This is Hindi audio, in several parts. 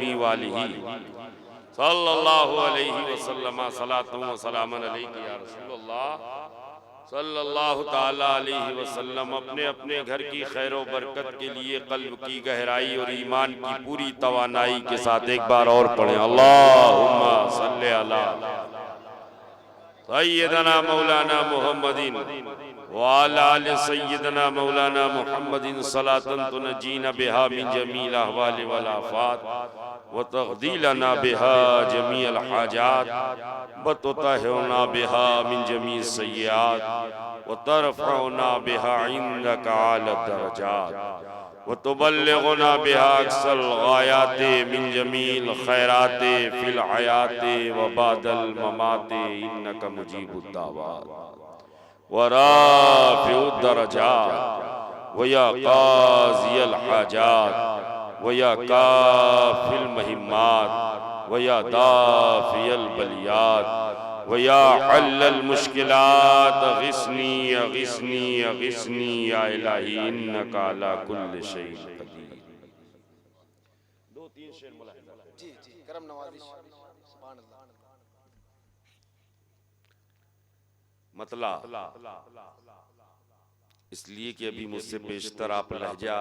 उम्मी वालिही सल्लल्लाहु अलैहि वसल्लम सलातुम व सलामन अलैहि या रसूलल्लाह सल्लल्लाहु ताला अलैहि वसल्लम अपने अपने घर की खैर व बरकत के लिए कल्ब की गहराई और ईमान की पूरी तवानाई के साथ एक बार और पढ़ें, अल्लाहुम्मा सल्ले अला सय्यदना मौलाना मुहम्मदिन व अला आलि सय्यदना मौलाना मुहम्मदिन सलातन तुनजीना बिहा मिन जमील अहवाल वल आफात व तग़दीलना बिहा जमीअल हाजात व तुतहिरुना बिहा मिन जमीअ सय्यात व तरफ़उना बिहा इंदका आला दरजात व तुबल्लिगुना बिहा अक़सल गायाते मिन जमील खैराते फिल हयाते व बादल ममाते इन्नका मुजीबुद दावात व राफ़िउद दरजात व या क़ाज़ियल हाजात व या काफ़िल महिम्मात व या दाफ़ियल बलियात व या हल्लल मुश्किलात गिस्नी गिस्नी गिस्नी या इलाही इन्नका अला कुल्लि शैइन क़दीर। दो तीन शेर मुलाहिज़ा जी जी करम नवाज़ी सुभान अल्लाह। मतला इसलिए कि अभी मुझसे पेशतर आप लहजा,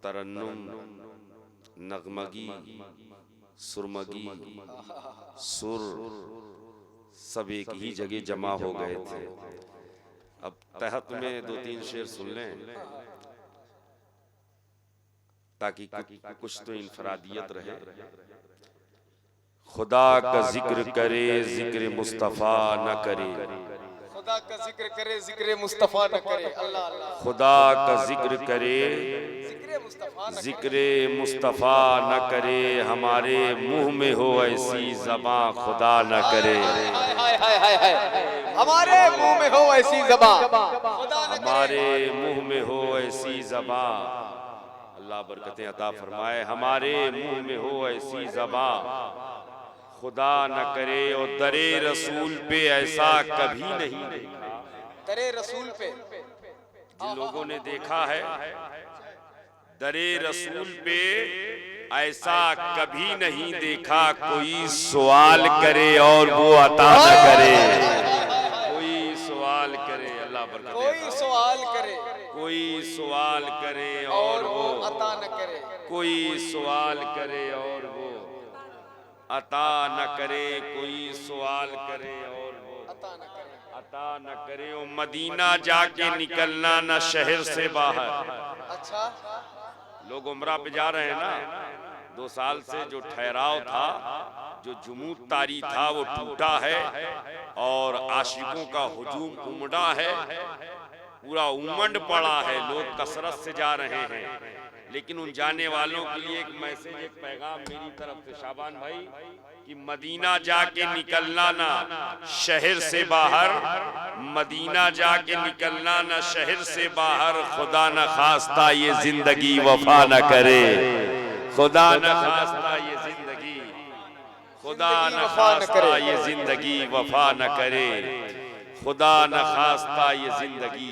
तरन्नुम, नगमगी, सुरमगी, सुर सब एक ही जगह जमा हो गए थे। अब तहत में दो तीन शेर सुन लें ताकि कुछ तो इनफरादियत रहे। खुदा का जिक्र करे जिक्र मुस्तफा न करे, खुदा का जिक्र करे जिक्र मुस्तफा न करे, अल्लाह अल्लाह। खुदा का जिक्र करे जिक्र मुस्तफा न करे, हमारे मुंह में हो ऐसी ज़बां खुदा न करे। हमारे मुंह में हो ऐसी ज़बां खुदा न करे, हमारे मुंह में हो ऐसी ज़बां, अल्लाह बरकतें अता फरमाए। हमारे मुंह में हो ऐसी ज़बां खुदा न करे, और दरे रसूल पे ऐसा कभी नहीं देखा। दरे रसूल पे जिन लोगों ने देखा है दरे रसूल पे ऐसा कभी नहीं देखा, कोई सवाल करे और वो अता न करे। कोई सवाल करे, अल्लाह बरकत, कोई सवाल करे, कोई सवाल करे और वो अता न करे, कोई सवाल करे और वो अता न करे, कोई सवाल करे और वो अता न करे, अता न करे। ओ मदीना जाके निकलना न शहर से बाहर। अच्छा लोग उम्रा पे जा रहे हैं ना, 2 साल से जो ठहराव था, जो जुमूद तारी था वो टूटा है और आशिकों का हुजूम उमड़ा है, पूरा उमंड पड़ा है, लोग कसरत से जा रहे हैं। लेकिन उन जाने वालों के लिए एक मैसेज, एक पैगाम मेरी तरफ से शाबान भाई, कि मदीना जाके निकलना ना शहर से बाहर, मदीना जाके निकलना ना शहर से बाहर, खुदा न खास्ता ये जिंदगी वफा न करे, खुदा न खास्ता ये जिंदगी, खुदा न खास्ता ये जिंदगी वफा न करे, खुदा न खास्ता ये जिंदगी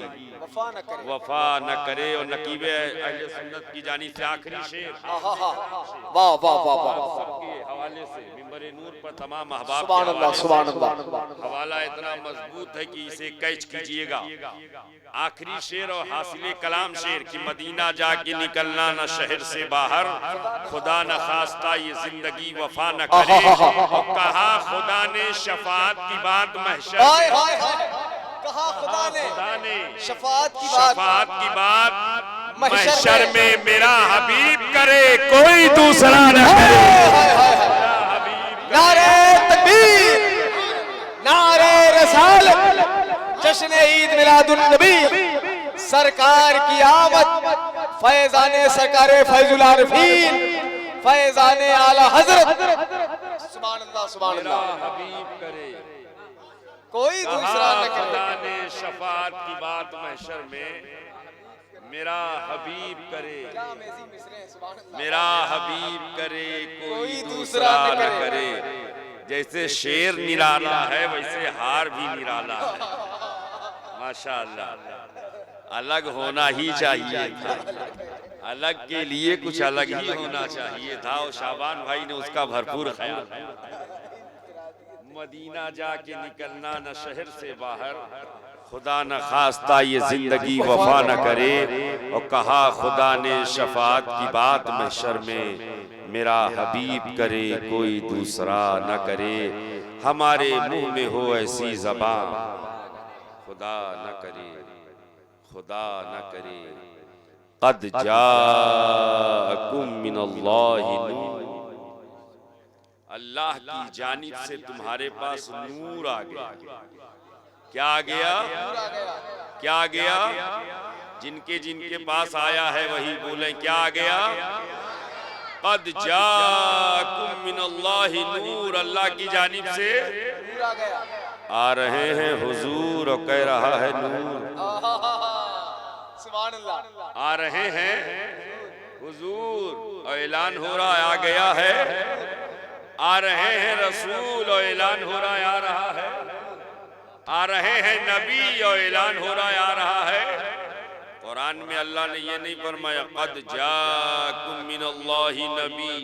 वफा न करे। और नकीबे अहले सुन्नत की जानिब से आखिरी शेर, वाह वाह वाह वाह, सबके हवाले से मिंबर नूर पर तमाम अहबाब सुभान अल्लाह सुभान अल्लाह। हवाला इतना मजबूत है कि इसे कैच कीजिएगा। आखिरी शेर और हासिले कलाम शेर कि मदीना जाके निकलना न शहर से बाहर, खुदा न खास्ता ये जिंदगी वफा न करे। और कहा खुदा ने शफाअत की बात महशर, कहा खुदा ने शफाअत की बात महशर में मेरा हबीब करे, कोई दूसरा न करे। नारे तकबीर, नारे रसालत, जश्न ईद मिलादुन नबी, सरकार की आमद, फैजाने सरकारे फैजुल आरिफीन, फैजाने आला हजरत, सुभान अल्लाह सुभान अल्लाह। हबीब करे कोई दूसरा न करे। खुदा ने शफाअत की बात महशर में मेरा हबीब करे, मेरा हबीब करे, कोई दूसरा न करे। जैसे शेर निराला है वैसे हार भी निराला है, माशाअल्लाह, अलग होना ही चाहिए था। अलग के लिए कुछ अलग ही होना चाहिए था और शाबान भाई ने उसका भरपूर ख्याल। मदीना जाके निकलना न शहर से बाहर, खुदा न खास्ता ये जिंदगी वफा न करे। और कहा खुदा ने शफात की बात महशर में, मेरा हबीब करे कोई दूसरा न करे। हमारे मुंह में हो ऐसी ज़बान, खुदा न करे, खुदा न करे। क़द जाअकुम मिनल्लाहि नूर, अल्लाह की जानिब से तुम्हारे पास नूर आ गया। क्या आ गया? क्या आ गया? जिनके जिनके पास आया है वही बोले क्या आ गया? क़द जाअकुम मिनल्लाहि नूर, अल्लाह की जानिब से नूर आ गया। आ रहे हैं हुजूर और कह रहा है नूर। सुभान अल्लाह। आ रहे हैं हुजूर और ऐलान हो रहा है आ गया है। आ रहे हैं रसूल और ऐलान हो रहा है आ रहा है। आ रहे हैं नबी और ऐलान हो रहा है आ रहा है। कुरान में अल्लाह ने ये नहीं फरमाया क़द जाअकुम मिनल्लाहि नबी,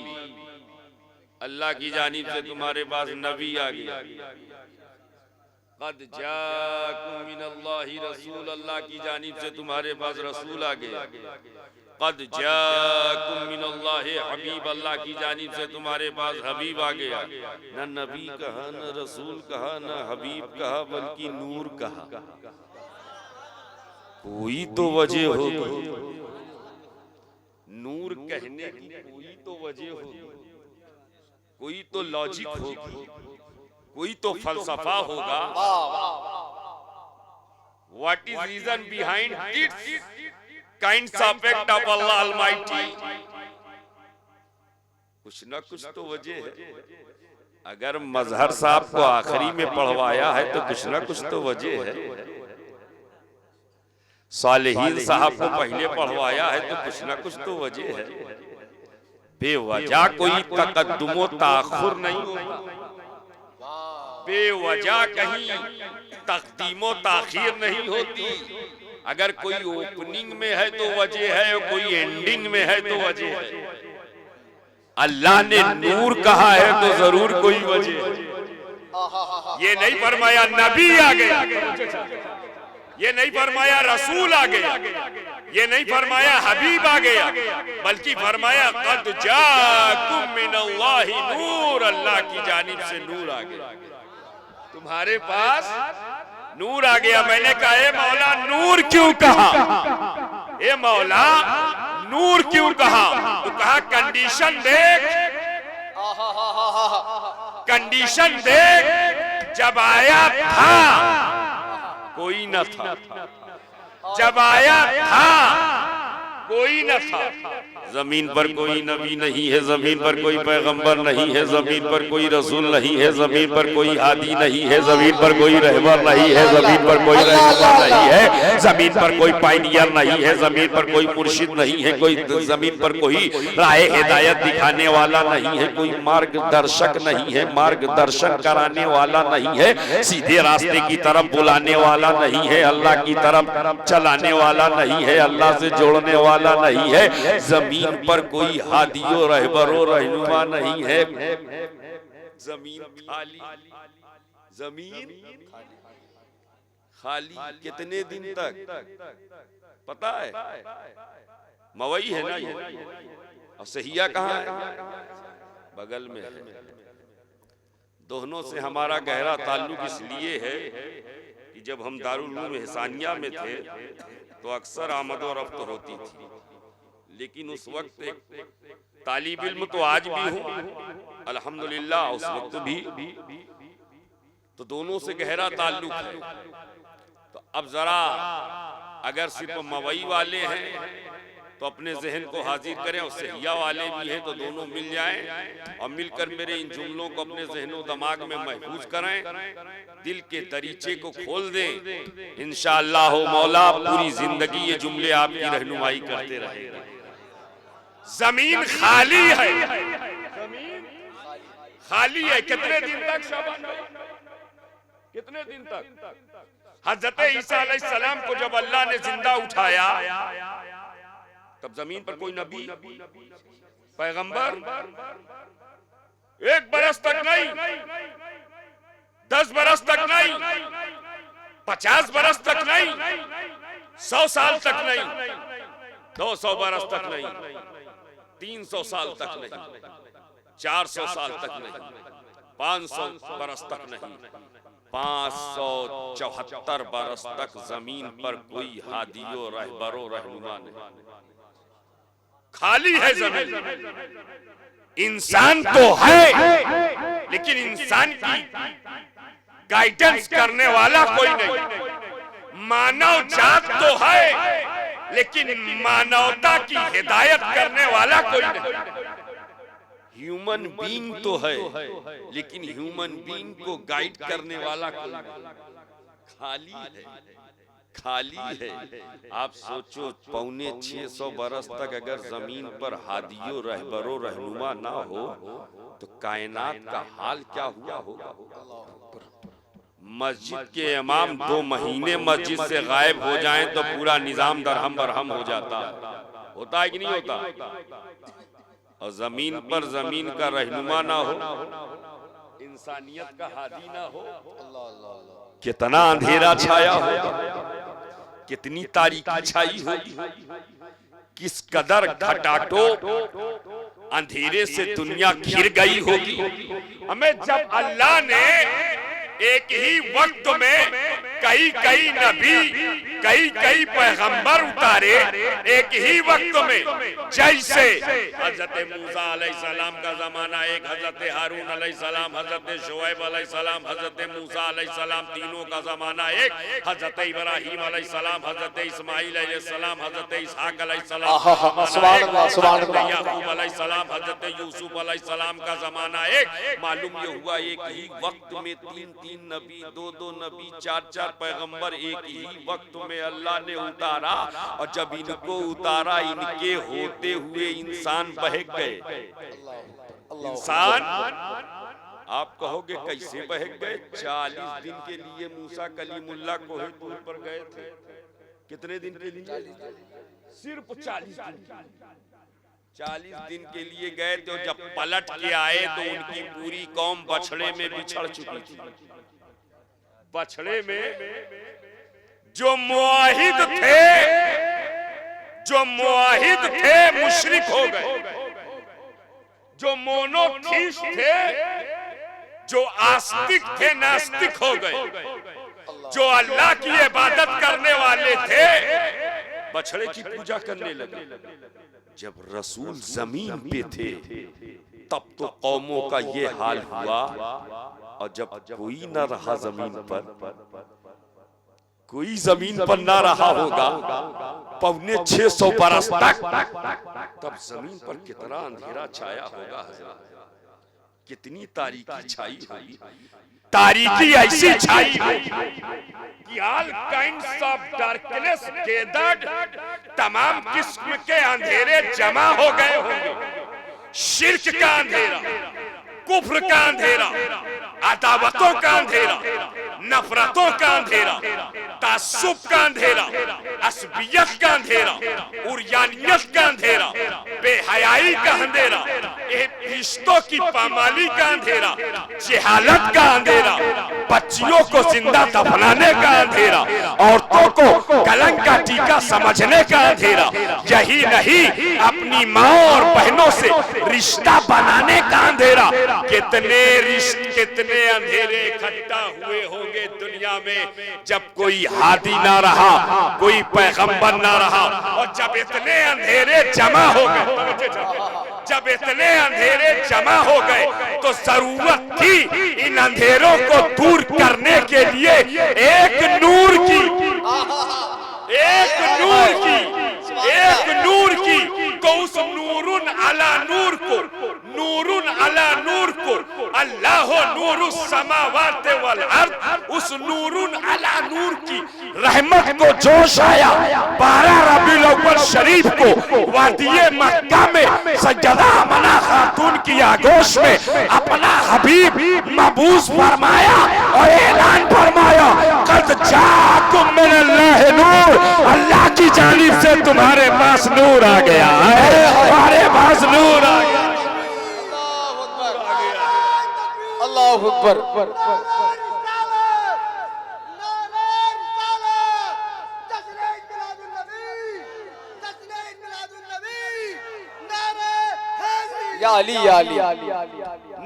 अल्लाह की जानिब से तुम्हारे पास नबी आ गया। क़द जाअकुम मिनल्लाहि रसूल, अल्लाह की जानिब से तुम्हारे पास रसूल आ गया। क़द जाअकुम मिनल्लाहि हबीब, अल्लाह की जानिब से तुम्हारे पास हबीब आ गया। न नबी कहा, न रसूल कहा, न हबीब कहा, बल्कि नूर कहा। कोई तो वजह होगी, नूर कहने की कोई तो वजह होगी, कोई तो लॉजिक होगी, कोई तो फलसफा होगा। What is reason behind this kinds of act of अल्लाह अलमाइटी? कुछ ना कुछ तो वजह है। अगर मजहर साहब को आखिरी में पढ़वाया है तो कुछ ना कुछ तो वजह है। सालेहीन साहब को पहले पढ़वाया है तो कुछ ना कुछ तो वजह है। बेवजह कोई तकद्दुमो ताखुर नहीं होगा, बेवजह कहीं तकदीमो ताखीर नहीं होती। अगर कोई ओपनिंग में है तो वजह है और कोई एंडिंग में है तो वजह है। अल्लाह ने नूर कहा है तो जरूर कोई वजह है। ये नहीं फरमाया नबी आ गया, ये नहीं फरमाया रसूल आ गया, ये नहीं फरमाया हबीब आ गया, बल्कि फरमाया क़द जाअकुम मिनल्लाहि नूर, अल्लाह की जानिब से नूर आ गया। तुम्हारे पास नूर आ गया। मैंने कहा ए मौला नूर क्यों कहा? ए मौला नूर क्यों कहा? तो कहा कंडीशन देख, कंडीशन देख। जब आया था कोई न था, जब आया था कोई न था। जमीन पर कोई नबी नहीं है, जमीन पर कोई पैगंबर नहीं है, जमीन पर कोई रसूल नहीं है, जमीन पर कोई हादी नहीं है, जमीन पर कोई रहबर नहीं है, जमीन पर कोई रहनुमा नहीं है, जमीन पर कोई पायनियर नहीं है, जमीन पर कोई मुर्शिद नहीं है, कोई जमीन पर कोई राह हिदायत दिखाने वाला नहीं है, कोई मार्गदर्शक नहीं है, मार्गदर्शन कराने वाला नहीं है, सीधे रास्ते की तरफ बुलाने वाला नहीं है, अल्लाह की तरफ चलाने वाला नहीं है, अल्लाह से जोड़ने वाला नहीं है। जमीन पर कोई हादियो रहबरो रहनुमा नहीं है। जमीन खाली, जमीन खाली। कितने दिन तक पता है? मवई है ना ये, और सहिया कहाँ है? बगल में है। दोनों से हमारा गहरा ताल्लुक इसलिए है कि जब हम दारुल उलूम एहसानिया में थे तो अक्सर आमद और रफ्त होती थी, लेकिन उस वक्त एक तालिब इल्म तो आज भी हूँ अल्हम्दुलिल्लाह, उस वक्त भी, तो दोनों से गहरा ताल्लुक है। तो अब जरा अगर सिर्फ मवई वाले हैं तो अपने जहन को हाजिर करें, और सहिया वाले भी हैं तो दोनों मिल जाएं और मिलकर मेरे इन जुमलों को अपने जहनो दिमाग में महफूज करें, दिल के दरीचे को खोल दें। इंशाअल्लाह मौला पूरी जिंदगी ये जुमले आपकी रहनुमाई करते रहेंगे। जमीन खाली है, जमीन खाली है। कितने दिन तक शाबान भाई? कितने दिन तक? हजरत ईसा अलैहिस्सलाम को जब अल्लाह ने जिंदा उठाया तो तब जमीन पर कोई नबी पैगंबर 1 बरस तक नहीं, 10 बरस तक नहीं, 50 बरस तक नहीं, 100 साल तक नहीं, 200 बरस तक नहीं, 300 साल तक नहीं, 400 साल तक नहीं, 500 बरस तक नहीं, 574 बरस तक जमीन पर कोई हादियो रहबरो रहनुमा नहीं, खाली है जमीन। इंसान तो है लेकिन इंसान की गाइडेंस करने वाला कोई नहीं। मानव जात तो है लेकिन मानवता की हिदायत करने वाला कोई नहीं। ह्यूमन बीइंग तो है लेकिन ह्यूमन बीइंग को गाइड करने वाला कोई नहीं। खाली है, खाली है। आप सोचो 550 बरस तक अगर जमीन पर हादियो रहबरो रहनुमा ना हो तो कायनात का हाल क्या हुआ होगा। मस्जिद के इमाम 2 महीने मस्जिद से गायब हो जाएं तो पूरा निजाम दरहम बरहम हो जाता। होता है कि नहीं होता? और जमीन पर जमीन का रहनुमा ना हो, इंसानियत का हादी ना हो, कितना अंधेरा छाया होगा, कितनी तारीकी छाई होगी, किस कदर घटाटो अंधेरे से दुनिया घिर गई होगी। हमें जब अल्लाह ने एक ही वक्त में कई नबी कई पैगंबर उतारे, एक ही वक्त में, जैसे हजरत मूसा अलैहिस्सलाम का जमाना एक, हजरत हारून अलैहिस्सलाम, हजरत शुएब अलैहिस्सलाम, हजरत मूसा अलैहिस्सलाम, तीनों का जमाना एक, हजरत इब्राहीम अलैहिस्सलाम, हजरत इस्माइल अलैहिस्सलाम, हजरत इसहाक अलैहिस्सलाम, हजरत याकूब अलैहिस्सलाम, हजरत यूसुफ अलैहिस्सलाम का जमाना एक। मालूम ये हुआ एक ही वक्त में 3 नबी, 2 नबी, 4 पैगंबर एक ही वक्त में अल्लाह ने उतारा। और जब इनको उतारा इनके होते हुए इंसान बहक गए। इंसान आप कहोगे कैसे बहक गए? 40 दिन के लिए मूसा कलीमुल्लाह कोहे तूर पर गए थे। कितने दिन के लिए? सिर्फ 40 दिन। 40 दिन के लिए गए तो जब पलट के आए तो उनकी पूरी कौम बछड़े में बिछड़ चुकी थी। बछड़े में जो मुआहिद थे मुशरिक हो गए, जो मोनोथीस्ट थे, जो आस्तिक थे नास्तिक हो गए, जो अल्लाह की इबादत करने वाले थे बछड़े की पूजा करने लगे। जब रसूल जमीन पे थे तब तो कौमों का ये हाल हुआ। और जब कोई न रहा जमीन पर, कोई जमीन पर ना रहा होगा 550 बरस तक, तब जमीन पर कितना अंधेरा छाया होगा, कितनी तारीकी छाई होगी। तारीकी ऐसी छाई कि all kinds of darkness gathered, तमाम किस्म के अंधेरे जमा हो गए होंगे। शिर्क का अंधेरा, कुफ्र का अंधेरा, अदावतों का अंधेरा, नफरतों का अंधेरा, तासुब का अंधेरा, असबियत का अंधेरा, उरियानियत का अंधेरा, बेहयाई का अंधेरा, रिश्तों की पामाली का अंधेरा, जहालत का अंधेरा, बच्चियों को जिंदा दफनाने का अंधेरा, औरतों को कलंक का टीका समझने का अंधेरा, यही नहीं अपनी माँ और बहनों से रिश्ता बनाने का अंधेरा। कितने अंधेरे इकट्ठा हुए होंगे दुनिया में जब कोई हादी ना रहा, कोई पैगंबर ना रहा। और जब इतने अंधेरे जमा हो गए, जब इतने अंधेरे जमा हो गए तो जरूरत थी इन अंधेरों को दूर करने के लिए एक नूर की, एक नूर की, एक नूर की। तो उस नूरुन अला नूर को, नूरुन अला नूर को, अल्लाह नूरुस समावात वल अर्द, उस नूरुन अला नूर की रहमत को जोश आया। 12 रबीउल अव्वल शरीफ को वादिये मक्का में सज्जदा मना खातून की आगोश में अपना हबीब मबूस फरमाया और ऐलान फरमाया कद जाकुम मिनल्लाह नूर, अल्लाह की जानिब से तुम्हारे पास नूर आ गया है, तुम्हारे पास नूर आ गया। अल्लाहु अकबर। या अली या अली।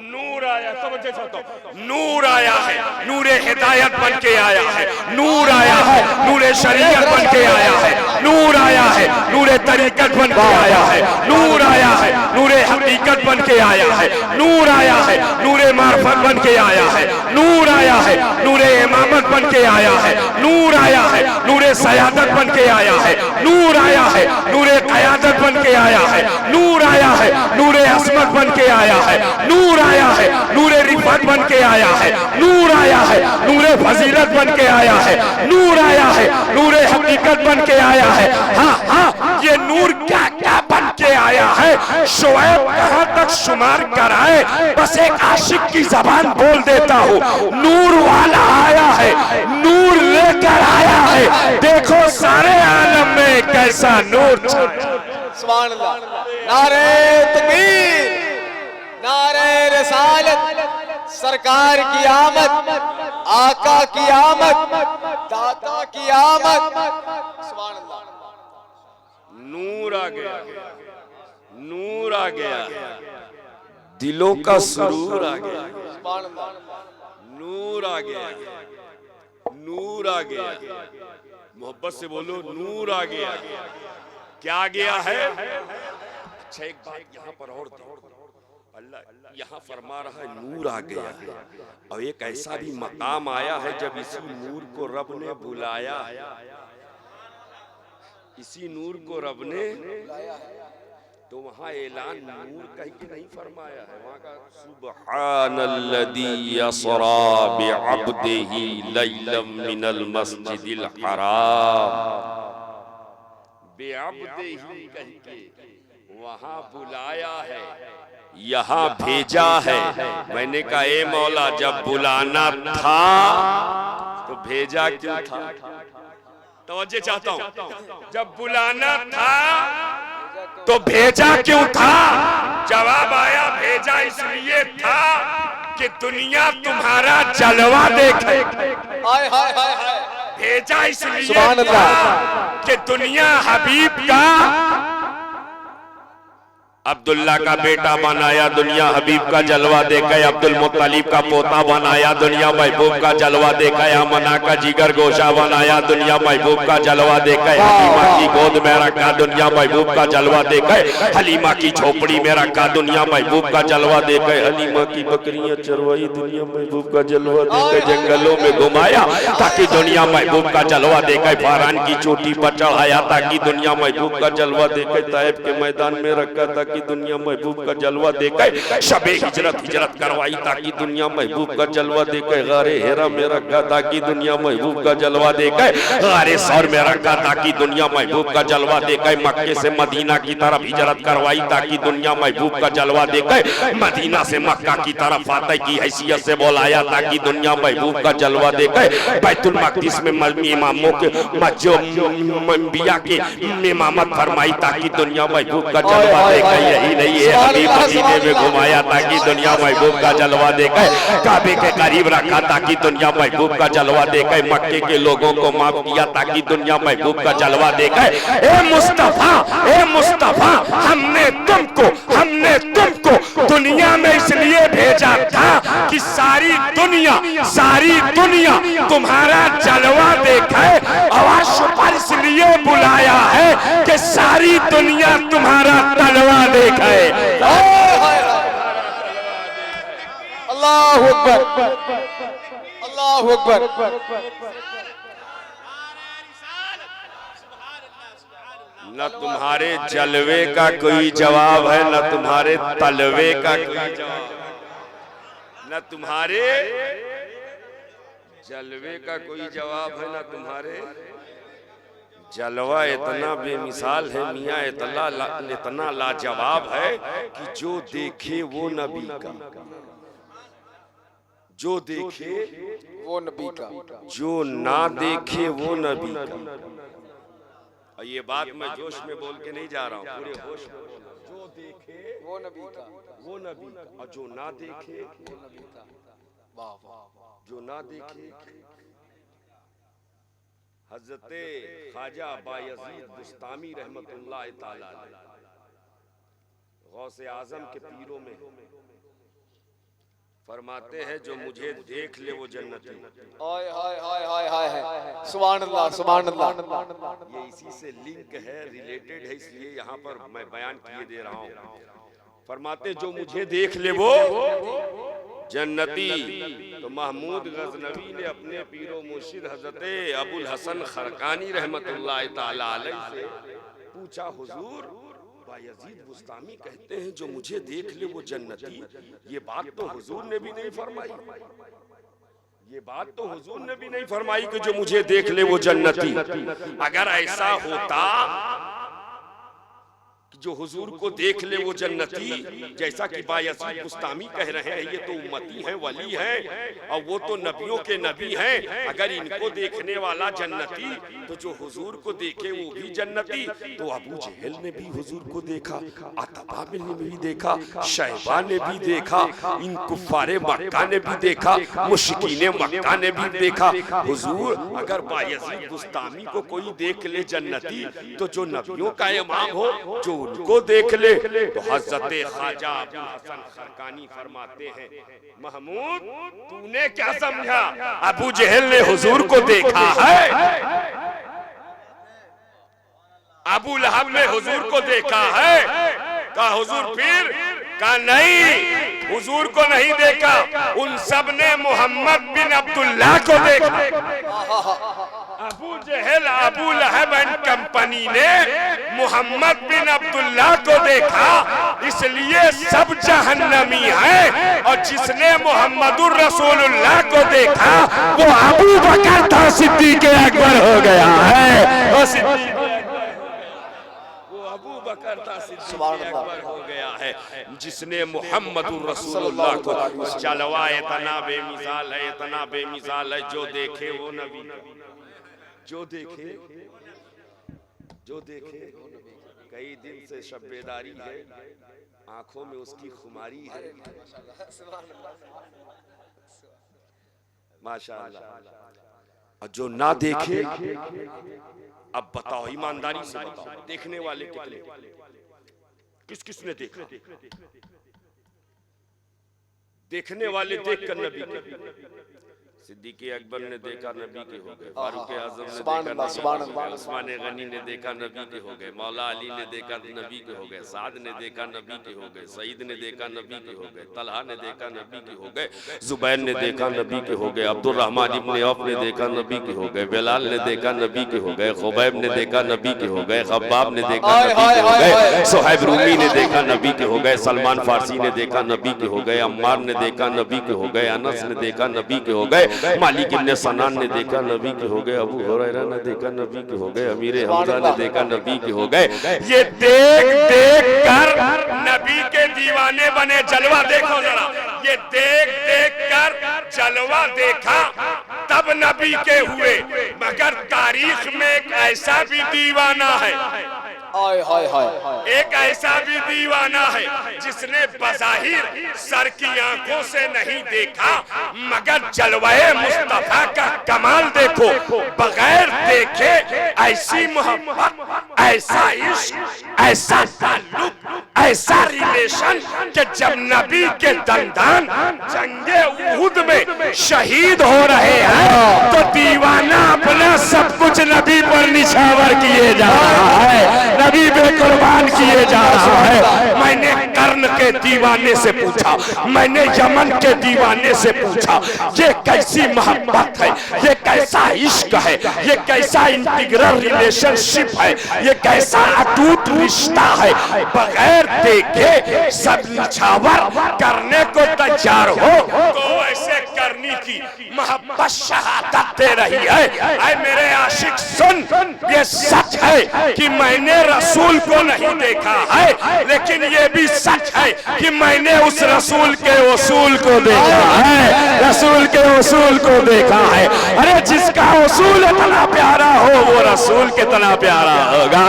नूर आया, समझे चाहता हूं, नूर आया है, नूरे हिदायत बन के आया है, नूर आया है, नूरे शरीयत बन के आया है, नूर आया है, नूरे तरीकत बन के आया है, नूर आया है, नूरे हकीकत बन के आया है, नूर आया है, नूरे मार्फत बन के आया है, नूर आया है, नूरे इमामत बन के आया है, नूर आया है, नूरे सयादत बन के आया है, नूर आया है, नूरे क़यादत बन के आया है, नूर आया है, नूरे असमत बन के आया है, नूर आया है, नूरे रिफत बन के आया है, नूर आया है, नूरे फजीलत बन के आया है, नूर आया है, नूरे हकीकत बन के आया है। हाँ हाँ, ये नूर क्या क्या बन के आया है, शुएब कहां तक शुमार कराए, बस एक आशिक की जबान बोल देता हूँ, नूर वाला आया है, नूर लेकर आया है, देखो सारे आलम में कैसा नूर। सुभान अल्लाह। नारे तकबीर, नारे रिसालत, सरकार की आमद, आका की आमद, दाता की आमद। सुभान अल्लाह। नूर आ गया, नूर आ गया, दिलों का सुरूर आ गया, सुभान अल्लाह। नूर आ गया, नूर आ गया, मोहब्बत से बोलो नूर आ गया। क्या गया है? अच्छा एक बात यहाँ पर और अल्लाह यहाँ फरमा रहा है नूर आ गया, और एक ऐसा भी मकाम आया है जब इसी नूर को रब ने बुलाया, इसी नूर को रब ने तो वहाँ ऐलान नूर कह के नहीं फरमाया है, वहाँ का सुब्हानल्लज़ी यसरा बिअब्दिही लैलम मिनल मस्जिदिल हराम, बेअब्दिही कह के वहाँ बुलाया है, यहाँ भेजा है। मैंने कहा ए मौला जब बुलाना था तो भेजा क्यों था? तवज्जो चाहता हूँ, जब बुलाना था तो भेजा क्यों था? जवाब आया भेजा इसलिए था कि दुनिया तुम्हारा जलवा देखे। हाय हाय हाय हाय। भेजा इसलिए सुभान था अल्लाह कि दुनिया हबीब का अब्दुल्ला का बेटा बनाया, दुनिया हबीब का जलवा देखा, अब्दुल मुत्तलिब का पोता बनाया, दुनिया महबूब का जलवा देखा, अमना का जिगर गोशा बनाया, दुनिया महबूब का जलवा देखा, हलीमा की गोद में रखा, दुनिया महबूब का जलवा देखा, हलीमा की झोपड़ी में रखा, दुनिया महबूब का जलवा देखा, हलीमा की बकरियां चरवाई, दुनिया महबूब का जलवा देखा, जंगलों में घुमाया ताकि दुनिया महबूब का जलवा देखा, फारान की चोटी पर चढ़ाया ताकि दुनिया महबूब का जलवा देखा, ताइफ के मैदान में रखा ताकि दुनिया महबूब का जलवा देखे, शबे हिजरत करवाई ताकि दुनिया महबूब का जलवा देखे, गारे हेरा में रखा ताकि दुनिया महबूब का जलवा देखे, गारे सौर में रखा ताकि दुनिया महबूब का जलवा देखे, मक्के से मदीना की तरफ हिजरत करवाई ताकि दुनिया महबूब का जलवा देखे, मदीना से मक्का की तरफ फातह की हैसियत से बुलाया ताकि दुनिया महबूब का जलवा देखे, बैतुल मक़दिस में इमामों के अंबिया के इमामत फरमाई ताकि दुनिया महबूब का जलवा देखे, यही नहीं है हबीब मदीने में घुमाया ताकि दुनिया महबूब का जलवा देखे, काबे के करीब रखा ताकि दुनिया महबूब का जलवा देखे, मक्के के लोगों को माफ किया ताकि दुनिया महबूब का जलवा देखे। ए मुस्तफा हमने तुमको दुनिया में इसलिए भेजा था कि सारी दुनिया तुम्हारा जलवा देखे, और पर इसलिए बुलाया है कि सारी दुनिया तुम्हारा तलवा देखे। अल्लाहु अकबर, अल्लाहु अकबर। न तुम्हारे जलवे का कोई जवाब है, न तुम्हारे तलवे का कोई जवाब, न तुम्हारे जलवे का कोई जवाब है, न तुम्हारे जलवा इतना बेमिसाल है मियाँ, इतना लाजवाब है कि जो देखे वो नबी का, जो देखे वो नबी का, जो ना देखे वो नबी का। और ये बात मैं जोश में बोल के नहीं जा रहा हूँ, पूरे होश में बोल रहा हूं। जो देखे वो नबी का, वो नबी का, और जो ना देखे वो नबी का। वाह वाह वाह। जो ना देखे। हजरते ख्वाजा बायजीद बुस्तामी रहमतुल्लाह ताला अलैह गौसे आजम के पीरों में फरमाते हैं जो मुझे देख ले वो जन्नती। हाय हाय हाय हाय हाय हाय, सुभान अल्लाह सुभान अल्लाह। ये इसी से लिंक है, रिलेटेड है, इसलिए यहाँ पर मैं बयान किए दे रहा हूँ। फरमाते जो मुझे देख ले वो जन्नती। तो महमूद गजनवी ने अपने पीरो मुर्शिद हजरत अबुल हसन खरकानी रहमतुल्लाह ताला अलैह से पूछा, हुजूर बायजीद बुस्तामी कहते हैं जो मुझे देख ले वो जन्नती। ये बात तो हुजूर ने भी नहीं फरमाई, ये बात तो हुजूर ने भी नहीं फरमाई कि जो मुझे देख ले वो जन्नती। अगर ऐसा होता जो हुजूर को देख ले वो जन्नती, जैसा कि बायजीद बुस्तामी कह रहे हैं, ये तो उम्मती हैं, वली हैं, और वो तो नबियों के नबी हैं। अगर इनको देखने वाला जन्नती, तो जो हुजूर को देखे वो भी जन्नती। तो अबू जहल ने भी हुजूर को देखा, अतबा ने भी देखा, शैबा ने भी देखा, इन कुफ्फारे मक्का ने भी देखा, मुश्रिकीने मक्का ने भी देखा। हुजूर अगर बायजीद बुस्तामी को कोई देख ले जन्नती, तो जो नबियों का इमाम हो जो उनको देख ले। तो हजरत ख्वाजा अबू हसन खरकानी फरमाते हैं, महमूद तूने क्या समझा, अबू जहल ने हुजूर को देखा है? अबू लहब ने हुजूर को देखा है? कहा हुजूर फिर? कहा नहीं, हुजूर को नहीं देखा, उन सब ने मोहम्मद बिन अब्दुल्लाह को देखा। अबू जहल, अबू लहब एंड कंपनी ने मोहम्मद बिन अब्दुल्लाह को देखा, इसलिए सब जहन्नमी है। और जिसने मोहम्मदुर रसूलुल्लाह को देखा वो अबू बकर था, सिद्दीक़ अकबर हो गया है। अबू बकर था, सिद्दीक़ अकबर हो गया है। जिसने मोहम्मदुर रसूलुल्लाह को, जलवा इतना बेमिसाल है, इतना बेमिसाल है, जो देखे वो नबी, जो देखे, जो देखे। कई दिन से शब्बेदारी है, आंखों में उसकी खुमारी है, माशाअल्लाह। और जो ना देखे, अब बताओ ईमानदारी से बताओ, देखने वाले कितने, किस किस ने देखा? देखने वाले देख कर नबी के, सिद्दीक़ अकबर ने देखा नबी के हो गए, फारूक आज़म ने देखा नबी के, उस्मान गनी ने देखा नबी के हो गए, मौला अली ने देखा नबी के हो गए, साद ने देखा नबी के हो गए, सईद ने देखा नबी के हो गए, तलहा ने देखा नबी के हो गए, जुबैर ने देखा नबी के हो गए, अब्दुर्रहमान इब्न औफ ने देखा नबी के हो गए, बिलाल ने देखा नबी के हो गए, खुबैब ने देखा नबी के हो गए, खब्बाब ने देखा नबी के हो गए, सुहैब रूमी ने देखा नबी के हो गए, सलमान फारसी ने देखा नबी के हो गए, अम्मार ने देखा नबी के हो गए, अनस ने देखा नबी के हो गए, मालिक इब्न सनान ने देखा नबी के हो गए, अबू हुरैरा ने देखा नबी के हो गए, अमीर हमजा ने देखा नबी के हो गए। ये देख देख कर नबी के दीवाने बने। जलवा देखो जरा, ये देख देख कर जलवा देखा तब नबी के हुए। मगर तारीख में एक ऐसा भी दीवाना है, एक ऐसा भी दीवाना है जिसने बज़ाहिर सर की आंखों से नहीं देखा, मगर जलवाए मुस्तफा का कमाल देखो। बगैर देखे ऐसी मोहब्बत, ऐसा इश्क, ऐसा ताल्लुक, ऐसा रिलेशन कि जब नबी के दंदान जंगे उहुद में शहीद हो रहे हैं तो दीवाना अपना सब कुछ नबी पर निछावर किए जा रहा है, नबी पे कुर्बान किए जा रहा है। मैंने कर्ण के दीवाने से पूछा, मैंने यमन के दीवाने से पूछा, ये कैसी मोहब्बत है, ये कैसा इश्क है, ये कैसा इंटीग्रल रिलेशनशिप है, ये कैसा अटूट रिश्ता है। बगैर देखे सब निछावर करने को तैयार हो तो ऐसे करनी की मोहब्बत शहादत दे रही है। ऐ मेरे आशिक सुन, ये सच है कि मैंने रसूल को नहीं देखा है, लेकिन ये भी सच है कि मैंने उस रसूल के उसूल को देखा है, रसूल के उसूल को देखा है। अरे जिसका उसूल इतना प्यारा हो वो रसूल कितना प्यारा होगा,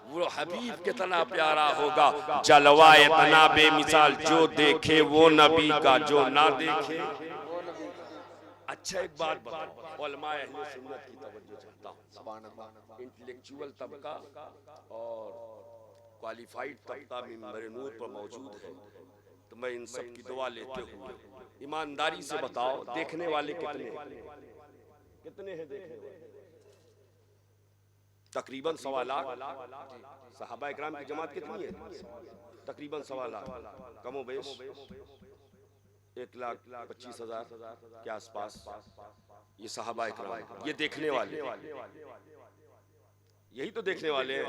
वो हबीब कितना प्यारा होगा। जलवा इतना बेमिसाल, जो देखे वो नबी का, जो ना देखे। अच्छा एक बात बताओ, उलमाए अहले सुन्नत की तवज्जो चाहता हूं। इंटेलेक्चुअल तबका और क्वालिफाइड तबका मिंबर नूर पर मौजूद है, तो मैं इन सब की दुआ लेते हुए ईमानदारी से बताओ, देखने वाले कितने हैं? देखने वाले तकरीबन 1.25 लाख। सहाबा इकराम की जमात कितनी है? तकरीबन 1.25 लाख, कमो बेश 1,25,000 के आसपास। ये सहाबा इकराम, ये देखने वाले, यही तो देखने वाले हैं।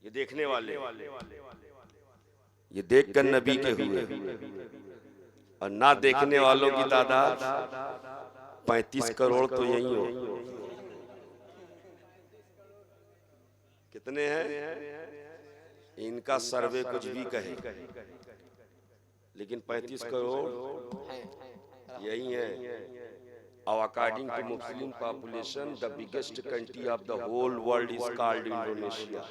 ये देखने वाले, ये देखकर नबी के हुए, और ना देखने वालों की तादाद 35 करोड़ तो यही हो। कितने हैं? इनका सर्वे कुछ भी कहे, लेकिन 35 करोड़ यही है। According to Muslim population the biggest country of the whole world is called Indonesia.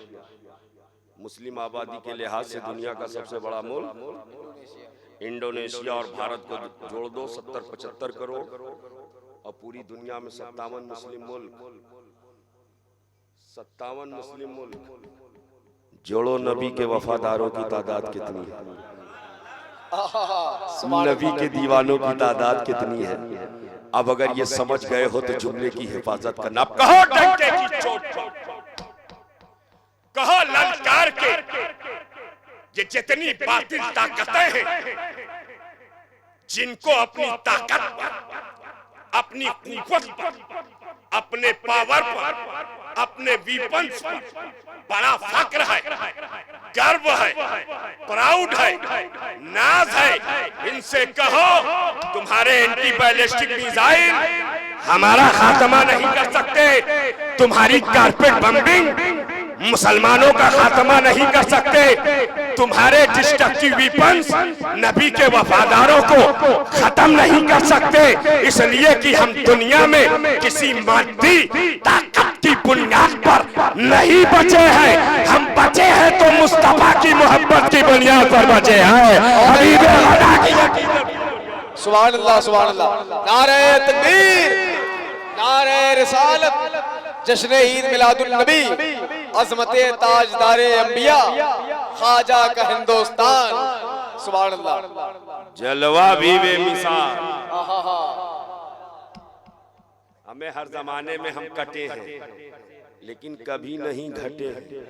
मुस्लिम आबादी के लिहाज से दुनिया का सबसे बड़ा मुल्क इंडोनेशिया, और भारत को जोड़ दो 70-75 करोड़, और पूरी दुनिया में 57 मुस्लिम मुल्क, 57 मुस्लिम मुल्क। जोड़ो नबी के वफादारों की तादाद कितनी है, नबी के दीवानों की तादाद कितनी है। अब अगर ये समझ गए हो तो जुमले की हिफाजत करना। अब कहो डंके की चोट पर, कहो ललकार के, ये जितनी बातिल ताकतें हैं, जिनको अपनी ताकत पर, अपनी कुव्वत पर, अपने पावर पर, अपने वीपन्स पर बड़ा फक्र है, गर्व है, प्राउड है, नाज है, इनसे कहो तुम्हारे एंटी बैलिस्टिक मिसाइल हमारा खात्मा नहीं कर सकते, तुम्हारी कारपेट बम्बिंग मुसलमानों का खात्मा नहीं कर सकते, तुम्हारे डिस्ट्रक्टिव वीपन्स नबी के वफादारों को खत्म नहीं कर सकते। इसलिए कि हम दुनिया में किसी मादी ताकत की बुनियाद पर नहीं बचे हैं, हम बचे हैं तो मुस्तफा की मोहब्बत की बुनियाद पर बचे हैं। हबीब खुदा की सुभान अल्लाह, सुभान अल्लाह। नारे तकबीर, नारे रिसालत, जश्न ईद मिलादुन नबी, अज़मते ताजदारे अंबिया, ख्वाजा का हिंदुस्तान। सुभान अल्लाह। जलवा भी बेमिसाल। हमें हर जमाने में हम कटे हैं, लेकिन कभी नहीं घटे हैं। क्या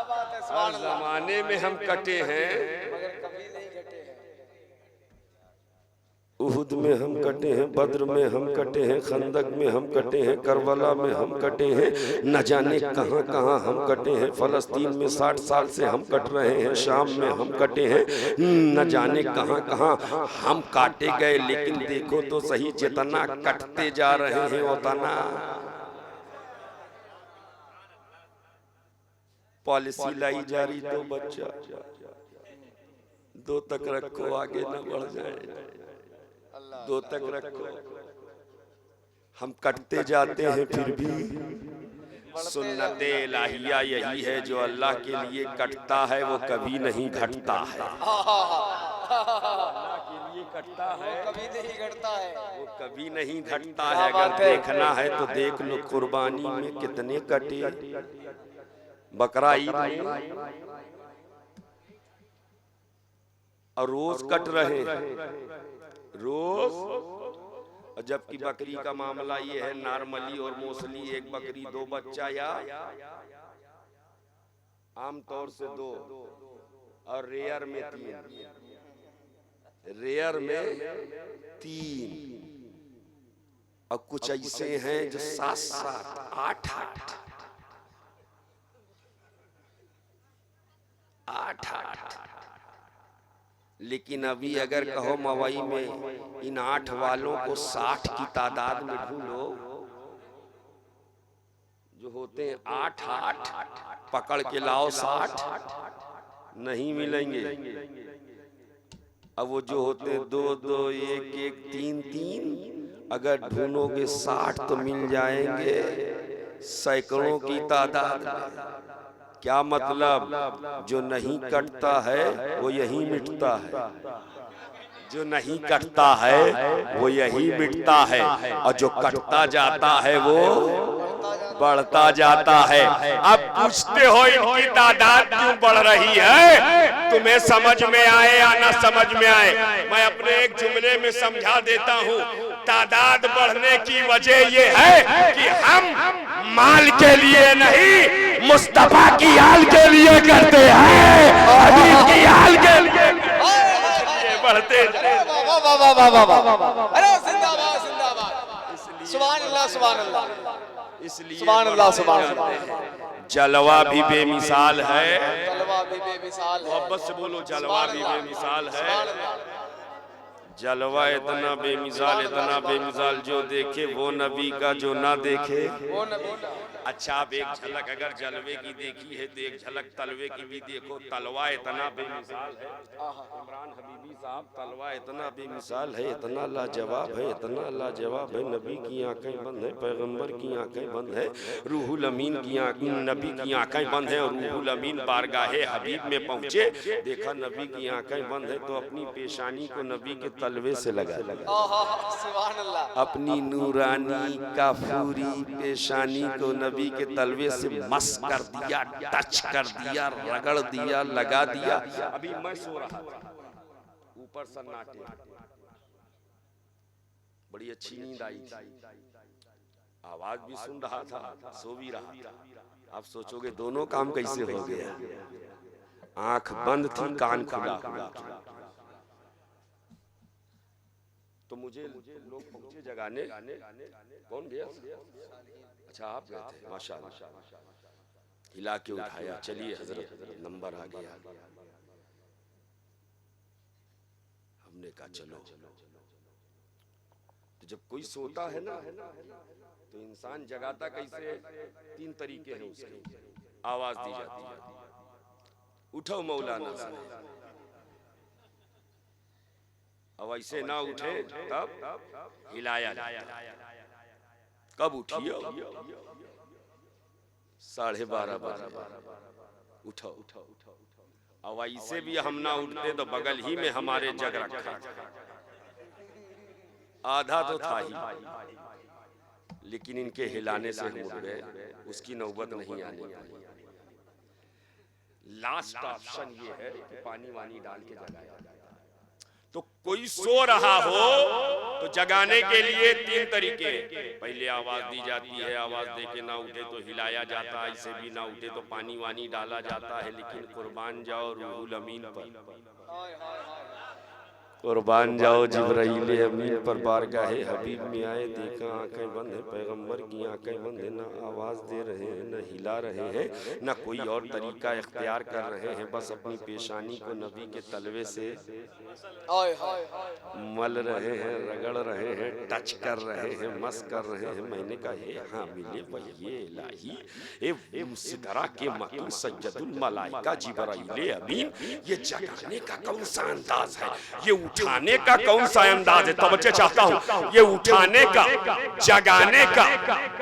बात है, सुभान हर जमाने में हम कटे हैं, मगर कभी नहीं घटे हैं। उहुद में हम कटे हैं, बद्र में हम कटे हैं, खंदक में हम कटे हैं, करबला में हम कटे हैं, न जाने कहां कहां हम कटे हैं। फलस्तीन में 60 साल से हम कट रहे हैं, शाम में हम कटे हैं, न जाने कहां कहां हम काटे गए। लेकिन देखो तो सही, जितना कटते जा रहे हैं उतना पॉलिसी लाई जा रही। तो बच्चा 2 तक रखो, आगे न बढ़ जाए, 2 तक रखो। हम कटते जाते हैं, फिर भी सुन्नते इलाहिया यही है, जो अल्लाह के लिए कटता है वो कभी नहीं घटता है। अल्लाह के लिए कटता है, कभी नहीं घटता है, वो कभी नहीं घटता है। अगर देखना है तो देख लो, कुर्बानी में कितने कटे, बकरा ईद में, और रोज कट रहे हैं, रोज। जबकि बकरी का मामला ये है, नॉर्मली और मोस्टली 1 बकरी 2 बच्चा, या आमतौर से 2, और रेयर में 3, रेयर में 3, और कुछ ऐसे हैं जो 7-7, 8-8, 8-8 लेकिन अभी अगर कहो मवई में इन 8 वालों को 60 की तादाद में ढूंढो, जो होते हैं 8 पकड़ के लाओ 60, नहीं मिलेंगे। अब वो जो होते हैं 2 2 1 1 3 3, अगर ढूंढोगे 60 तो मिल जाएंगे सैकड़ों की तादाद में। क्या मतलब? जो नहीं कटता है वो यही मिटता है, जो नहीं कटता है वो यही मिटता है, और जो कटता जाता है वो बढ़ता जाता है। अब पूछते हो इनकी तादाद क्यों बढ़ रही है? तुम्हें समझ में आए या ना समझ में आए, मैं अपने एक जुमले में समझा देता हूँ। तादाद बढ़ने की वजह ये है कि हम माल के लिए नहीं, मुस्तफा की आल के लिए करते हैं, हबीब की आल के लिए बढ़ते। अरे जिंदाबाद जिंदाबाद, सुभान अल्लाह सुभान अल्लाह, इसलिए सुभान अल्लाह सुभान अल्लाह। जलवा भी बेमिसाल है, जलवा भी बेमिसाल है। मोहब्बत से बोलो, जलवा भी बेमिसाल है। जलवा इतना बेमिसाल जो देखे वो नबी का, जो ना देखे वो नबी का। अच्छा, आप एक झलक अगर जलवे की देखी है तो एक झलक तलवे की भी देखो। तलवा इतना बेमिसाल है, इमरान हबीबी साहब, तलवा इतना बेमिसाल है, इतना लाजवाब है, इतना लाजवाब है। नबी की आंखें बंद है, पैगंबर की आंखें बंद है, रूहुल अमीन की आंखें, नबी की आंखें बंद है, और रूहुल अमीन बारगाहे हबीब में पहुंचे, देखा नबी की आंखें बंद है तो अपनी पेशानी को नबी के तलवे से लगा दिया। सुभान अल्लाह। अपनी नूरानी काफूरी पेशानी को नबी के तलवे से मस कर दिया, टच कर दिया, रगड़ दिया, लगा दिया। अभी मैं सो रहा था, ऊपर सन्नाटे, बड़ी अच्छी नींद आई थी, आवाज भी सुन रहा था, सो भी रहा था। आप सोचोगे दोनों काम कैसे हो गया? आंख बंद थी, कान खुला हुआ था। तो मुझे लोग पहुंचे जगाने। कौन गया? अच्छा, आप गए थे, माशाअल्लाह। हिला के उठाया, चलिए हजरत नंबर आ गया। हमने कहा चलो। तो जब कोई सोता है ना तो इंसान जगाता कैसे? 3 तरीके हैं उसके। आवाज दी जाती है, उठो मौलाना साहब। अब ऐसे ना उठे तब हिलाया जाता। कब उठिए? 12:30 बजे उठो। अब ऐसे भी हम ना उठते तो बगल ही में हमारे जग रखा, आधा तो था ही, लेकिन इनके हिलाने से हम उठ गए, उसकी नौबत नहीं आने पाई। लास्ट ऑप्शन ये है कि पानी वानी डाल के जगाया। तो कोई सो रहा हो तो जगाने के लिए 3 तरीके। पहले आवाज दी जाती है, आवाज दे के ना उठे तो हिलाया जाता है, ऐसे भी ना उठे तो पानी वानी डाला जाता है। लेकिन कुर्बान जाओ रूहुल अमीन पर, कुर्बान जाओ जिब्राइल अमीन पर, बारगाहे हबीब में आए, देखा आंखें बंद है, पैगंबर की आंखें बंद है, ना आवाज दे रहे हैं, न हिला रहे हैं, न कोई और तरीका इख्तियार कर रहे हैं, बस अपनी पेशानी को नबी के तलवे से मल रहे हैं, रगड़ रहे हैं, टच कर रहे हैं, मस कर रहे हैं। मैंने कहा हे हामिले वही इलाही ए सिदरा के मकीन सज्जदुल मलाइका जिब्राइल अमीन, ये जगाने का कौन सा अंदाज है? ये उठाने का कौन सा अंदाज है? तवज्जो चाहता हूँ, ये उठाने का, जगाने का,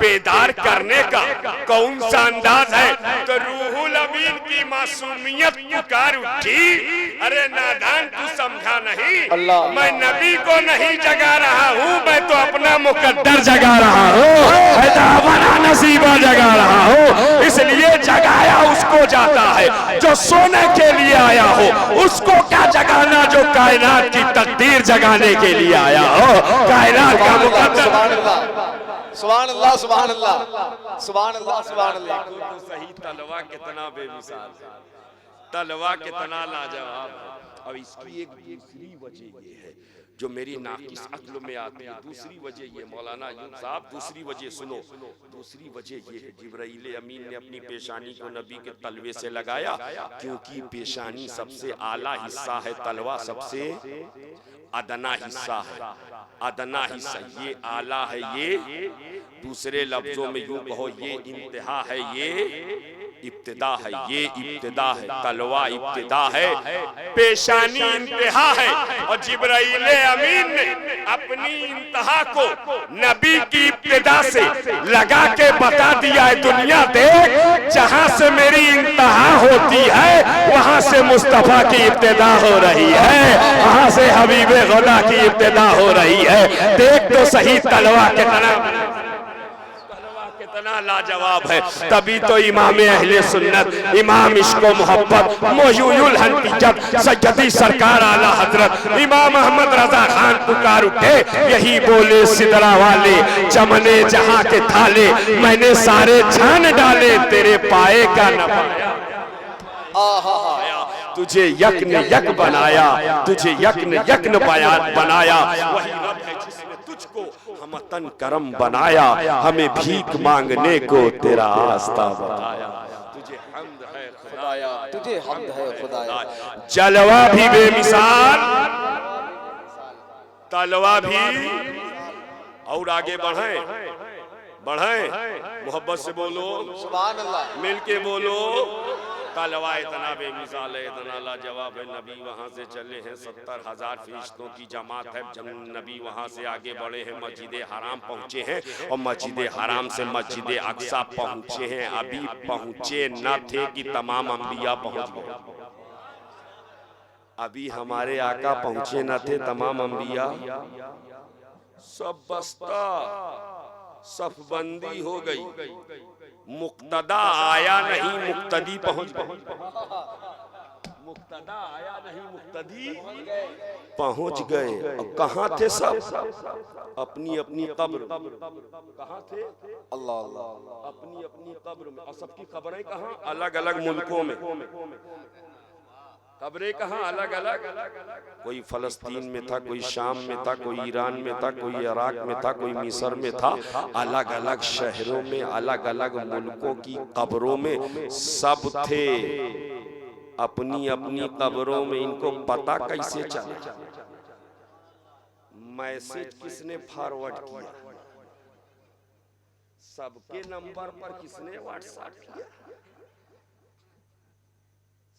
बेदार करने का कौन सा अंदाज है? तो रूहुल अमीन की मासूमियत पुकार उठी, अरे नादान तू समझा नहीं, मैं नबी को नहीं जगा रहा हूँ, मैं तो अपना मुकद्दर जगा रहा हूँ, मैं तो अपना नसीबा जगा रहा हूँ। इसलिए जगाया उसको जाता है जो सोने के लिए आया हो, उसको क्या जगाना जो कायनात की तकदीर जगाने के लिए आया हो, कायनात का मुकद्दर। सुभान अल्लाह सुभान अल्लाह सुभान अल्लाह सुभान अल्लाह। तो सही तलवा कितना बेमिसाल, तलवा कितना लाजवाब है। अब इसकी एक दूसरी वजह ये है, जो मेरी नाकिस अक्ल में आती है। दूसरी वजह ये मौलाना यूं साहब, दूसरी वजह सुनो, दूसरी वजह ये है जिब्राइल अमीन ने अपनी पेशानी को नबी के तलवे से लगाया, क्योंकि पेशानी सबसे आला हिस्सा है, तलवा सबसे अदना हिस्सा है। अदना हिस्सा ये आला है, ये दूसरे लफ्जों में यूं कहो ये इंतहा है, ये इब्तिदा है, ये इब्तिदा है, तलवा इब्तिदा है, पेशानी इंतहा है। और जिब्राइल अमीन ने अपनी इंतहा को नबी की इब्तिदा से लगा के बता दिया है, दुनिया देख जहां से मेरी इंतहा होती है वहां से मुस्तफा की इब्तिदा हो रही है, वहां से हबीबे खुदा की इब्तिदा हो रही है। देख तो सही तलवा कितना लाजवाब है। तभी तो इमाम अहले सुन्नत, इमाम इश्क़ो मोहब्बत, मोहयुल हकीकत, सैयदी सरकार आला हजरत इमाम अहमद रजा खान पुकार उठे, यही बोले सिदरा वाले, चमने जहां के थाले, मैंने सारे छान डाले, तेरे पाए का न पाया। तुझे यक्न यक बनाया, तुझे यक्न यक्न बनाया, वही रब है जिसने तुझको हमतन करम बनाया, हमें भीख मांगने को तेरा आस्था बताया। तुझे हम्द है खुदाया, तुझे हम्द है खुदाया। जलवा भी बेमिसाल, तलवा भी। और आगे बढ़े मोहब्बत से बोलो, सुभान अल्लाह, मिल के बोलो। तलवा इतना बेमिसाल है, इतना लाजवाब है। नबी वहाँ से चले हैं, 70,000 फरिश्तों की जमात है। जब नबी वहाँ से आगे बढ़े हैं, मस्जिद हराम पहुँचे हैं, और मस्जिद हराम से मस्जिद अक्सा पहुँचे हैं। अभी पहुँचे न थे कि तमाम अंबिया पहुँच गए। अभी हमारे आका पहुँचे न थे, तमाम अंबिया सब बस्ता सफबंदी हो गई। मुक्तदा आया नहीं, मुक्तदी पहुंच गई। मुक्तदा आया नहीं, मुक्तदी पहुंच गए। अब कहाँ थे सब? अपनी अपनी कब्र। कहाँ थे? अल्लाह अल्लाह, अपनी अपनी कब्र में। और सबकी कब्रें कहाँ? अलग अलग मुल्कों में। कब्रें कहाँ? अलग अलग। कोई फलस्तीन में था, कोई शाम में था, कोई ईरान में था, कोई इराक में था, कोई मिस्र में था। अलग अलग शहरों में, अलग अलग मुल्कों की कब्रों में सब थे। अपनी अपनी कब्रों में। इनको पता कैसे चला? मैसेज किसने फॉरवर्ड किया? सबके नंबर पर किसने व्हाट्सएप किया?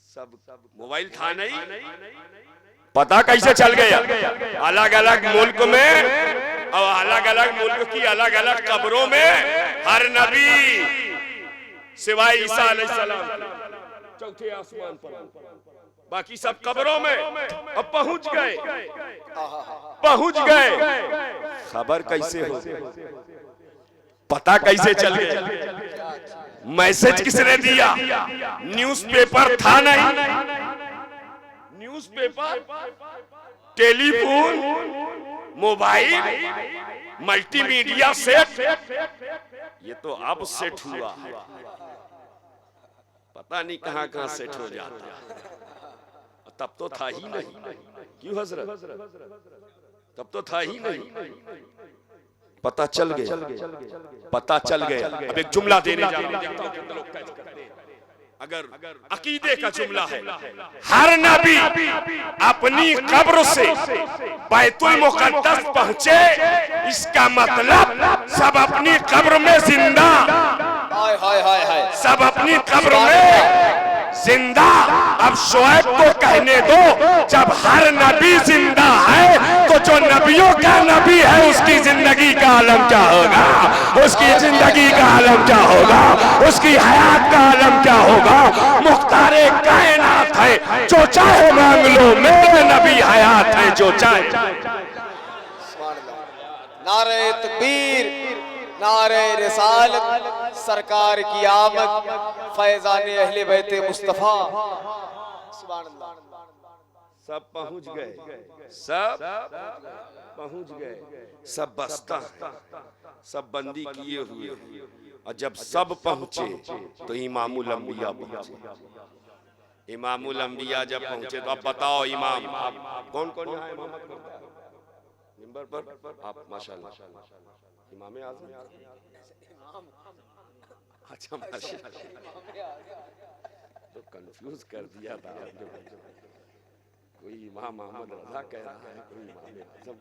सब मोबाइल था नहीं, पता कैसे चल गया? अलग अलग मुल्क में और अलग अलग मुल्क की अलग अलग कब्रों में हर नबी सिवाय ईसा अलैहिस्सलाम चौथे आसमान पर, बाकी सब कब्रों में। अब पहुंच गए। खबर कैसे हो? पता कैसे चल गया? मैसेज किसने दिया? न्यूज़पेपर था नहीं, newspaper, telephone, mobile, multimedia set, ये तो अब सेट हुआ है। पता नहीं कहां कहां सेट हो जाता, तब तो था ही नहीं। क्यों हजरत? तब तो था ही नहीं। पता चल गया। अब एक जुमला देने जा रहा हूं। अगर अकीदे का जुमला है, हर नबी अपनी कब्र से बैतुल मुक़द्दस पहुंचे, इसका मतलब सब अपनी कब्र में जिंदा। सब अपनी कब्र में जिंदा। अब शोएब को कहने दो, जब हर नबी जिंदा है तो जो नबियों का नबी है उसकी जिंदगी का आलम क्या होगा? उसकी जिंदगी का आलम क्या होगा? उसकी हयात का आलम क्या होगा? मुख्तारे कायनात है, जो चाहे मांग लो, मेरे नबी हयात है, जो चाहे। नारे तकबीर, नारे रिसालत, सरकार की आमद, फैजान अहले बैते मुस्तफा। सुभान अल्लाह। सब पहुंच गए, सब पहुंच गए, सब बस्ता, सब बंदी किए हुए। और जब सब पहुंचे तो इमामुल अंबिया पहुंचे। इमामुल अंबिया जब पहुंचे तो अब बताओ, इमाम कौन कौन यहाँ इमामत करता है? मिंबर पर आप माशाल्लाह इमाम आज़म। अच्छा माशाल्लाह, तो कंफ्यूज कर दिया था आपने, कोई इमाम मोहम्मद रजा कह रहा है, कोई इमाम आज़म।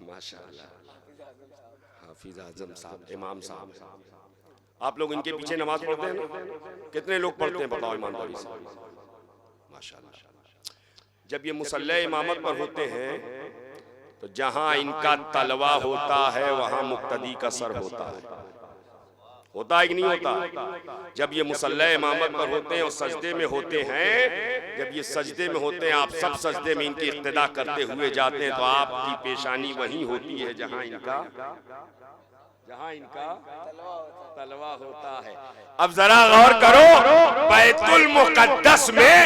माशाल्लाह हाफिज आजम साहब, इमाम साहब। आप लोग इनके पीछे नमाज पढ़ते हैं ना? कितने लोग पढ़ते हैं बताओ ईमानदारी से? माशाल्लाह। जब ये मुसल्ले इमामत पर होते हैं तो जहां इनका तलवा होता है वहां मुक्तदी का सर होता है कि नहीं होता? जब ये मुसल्ले इमामत पर होते हैं और सजदे में होते हैं, जब ये सजदे में होते हैं, आप सब सजदे में इनकी इक्तिदा करते हुए जाते हैं, तो आपकी पेशानी वहीं होती है जहां इनका तलवा होता है। अब जरा गौर करो, बैतुल मुक़द्दस में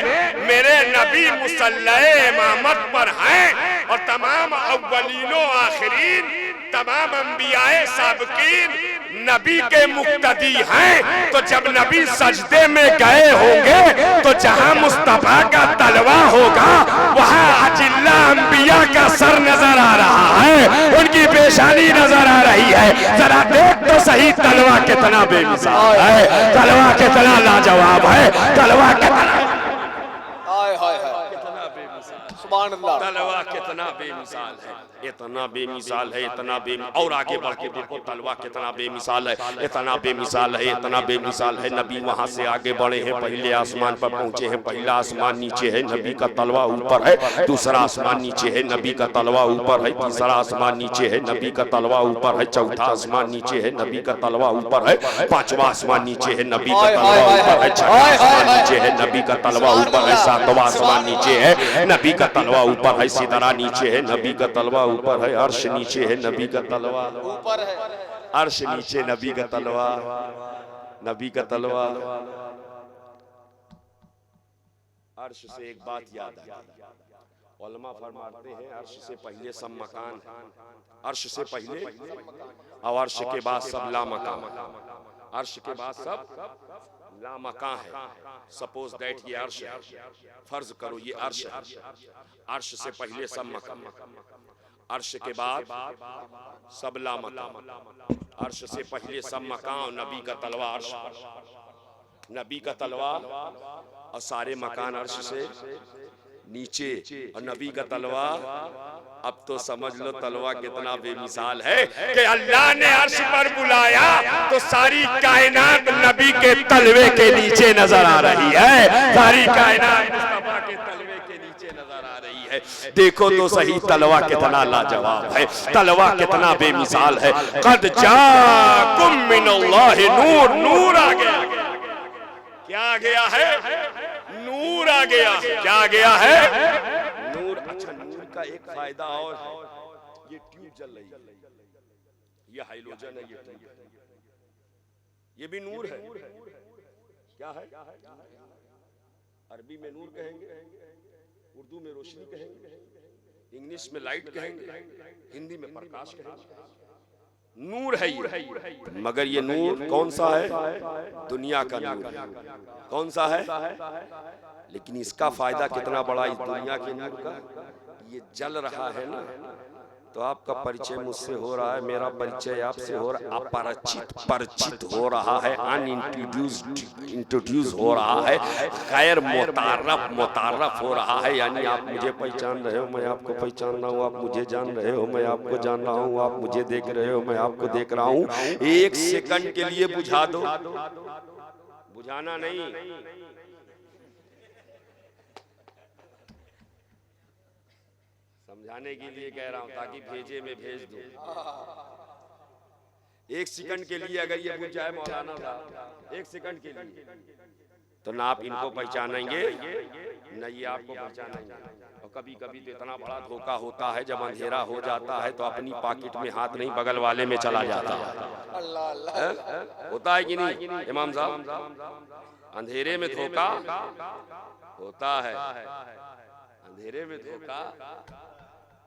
मेरे नबी मुसल्ले इमामत पर हैं और तमाम अव्वलीनो आखिरीन, तमाम अंबियाए साबिकीन नबी के मुक्तदी हैं। तो जब नबी सजदे में गए होंगे तो जहां मुस्तफा का तलवा होगा वहां अजिल्ला अंबिया का सर नजर आ रहा है, उनकी पेशानी नजर आ रही है। जरा देख तो सही तलवा कितना बेमिसाल है, तलवा कितना लाजवाब है, तलवा कितना तलवा कितना बेमिसाल है, इतना बेमिसाल है, इतना और आगे बढ़ के देखो तलवा कितना बेमिसाल है, इतना बेमिसाल है, इतना बेमिसाल है। नबी वहां से आगे बढ़े हैं, पहले आसमान पर पहुंचे हैं। पहला आसमान नीचे है, नबी का तलवा ऊपर है। दूसरा आसमान नीचे है, नबी का तलवा ऊपर है। तीसरा आसमान नीचे है, नबी का तलवा ऊपर है। चौथा आसमान नीचे है, नबी का तलवा ऊपर है। पांचवा आसमान नीचे है, नबी का तलवा ऊपर है। छठा आसमान नीचे है, नबी का तलवा ऊपर है। सातवां आसमान नीचे है, नबी का तलवा ऊपर है। सिदरा नीचे है, नबी का तलवा ऊपर है। अर्श नीचे है, नबी का तलवा ऊपर है। अर्श नीचे, नबी का तलवा, नबी का तलवा। अर्श से एक बात याद आई, उलमा फरमाते हैं अर्श से पहले सब मकान है, अर्श से पहले और अर्श के बाद सब लामकान। अर्श के बाद सब लामकान है। सपोज दैट ये अर्श है, फर्ज करो ये अर्श है। अर्श से पहले सब मकान, अर्श के बाद सब लामकान। अर्श से पहले सब मकान, नबी का तलवा अर्श पर, नबी का तलवा और सारे मकान अर्श से नीचे, और नबी का तलवा। अब तो समझ लो तलवा कितना बेमिसाल है कि अल्लाह ने अर्श पर बुलाया तो सारी कायनात नबी के तलवे के नीचे नजर आ रही है। सारी कायनात मुस्तफा के तलवे के नीचे नजर आ रही है। देखो तो सही तलवा कितना लाजवाब है, तलवा कितना बेमिसाल है। कद जाकुम मिनल्लाहि नूर, नूर आ गया। क्या आ गया है? नूर आ गया। क्या आ गया है? नूर। अच्छा, नूर का एक फायदा और है, ये ट्यूब जल रही है, ये हाइड्रोजन है, ये ट्यूब, ये भी नूर है। क्या है? अरबी में नूर कहेंगे, उर्दू में रोशनी कहेंगे, इंग्लिश में लाइट कहेंगे, हिंदी में प्रकाश कहेंगे। नूर है ये, मगर ये नूर कौन सा है? दुनिया का नूर है। कौन सा है? लेकिन इसका फायदा कितना बड़ा इस दुनिया के नूर का, ये जल रहा है ना। तो आपका परिचय मुझसे हो रहा है, मेरा परिचय आपसे हो रहा है, अपरिचित परिचित हो रहा है, इंट्रोड्यूस हो रहा है, गैर मुतारफ हो रहा है। यानी आप मुझे पहचान रहे हो, मैं आपको पहचान रहा हूँ, आप मुझे जान रहे हो, मैं आपको जान रहा हूँ, आप मुझे देख रहे हो, मैं आपको देख रहा हूँ। एक सेकंड के लिए बुझा दो, बुझाना नहीं, समझाने के लिए कह रहा हूं ताकि भेजे में भेज दो। एक सेकंड के लिए अगर ये बुझ जाए मौलाना साहब, एक सेकंड के लिए, तो ना आप इनको पहचानेंगे न ये आपको पहचानेंगे। और कभी कभी तो इतना बड़ा धोखा होता है, जब अंधेरा हो जाता है तो अपनी पॉकेट में हाथ नहीं बगल वाले में चला जाता है। होता है कि नहीं इमाम साहब? अंधेरे में धोखा होता है, अंधेरे में धोखा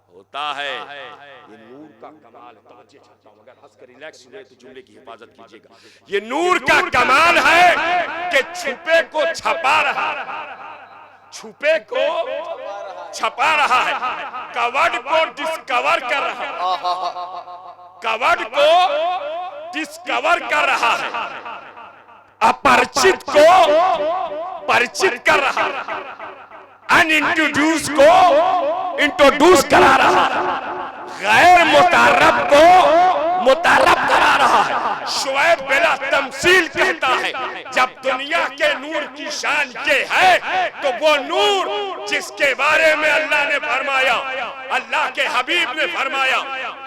होता है। ये नूर का कमाल है। अगर हंस कर रिलैक्स हुए तो जुमले की हिफाजत कीजिएगा। ये नूर का कमाल है कि छुपे को छपा रहा, छुपे को छपा रहा है, कवर्ड को डिस्कवर कर रहा है, कवर्ड को डिस्कवर कर रहा है, अपरिचित को परिचित कर रहा है, अनइंट्रोड्यूस को इंट्रोड्यूस करा रहा है, गैर मुतारफ को मुतारफ करा रहा है। शुएब बिला तमसील कहता है जब दुनिया के नूर की शान ये है तो वो नूर जिसके बारे में अल्लाह ने फरमाया, अल्लाह के हबीब ने फरमाया,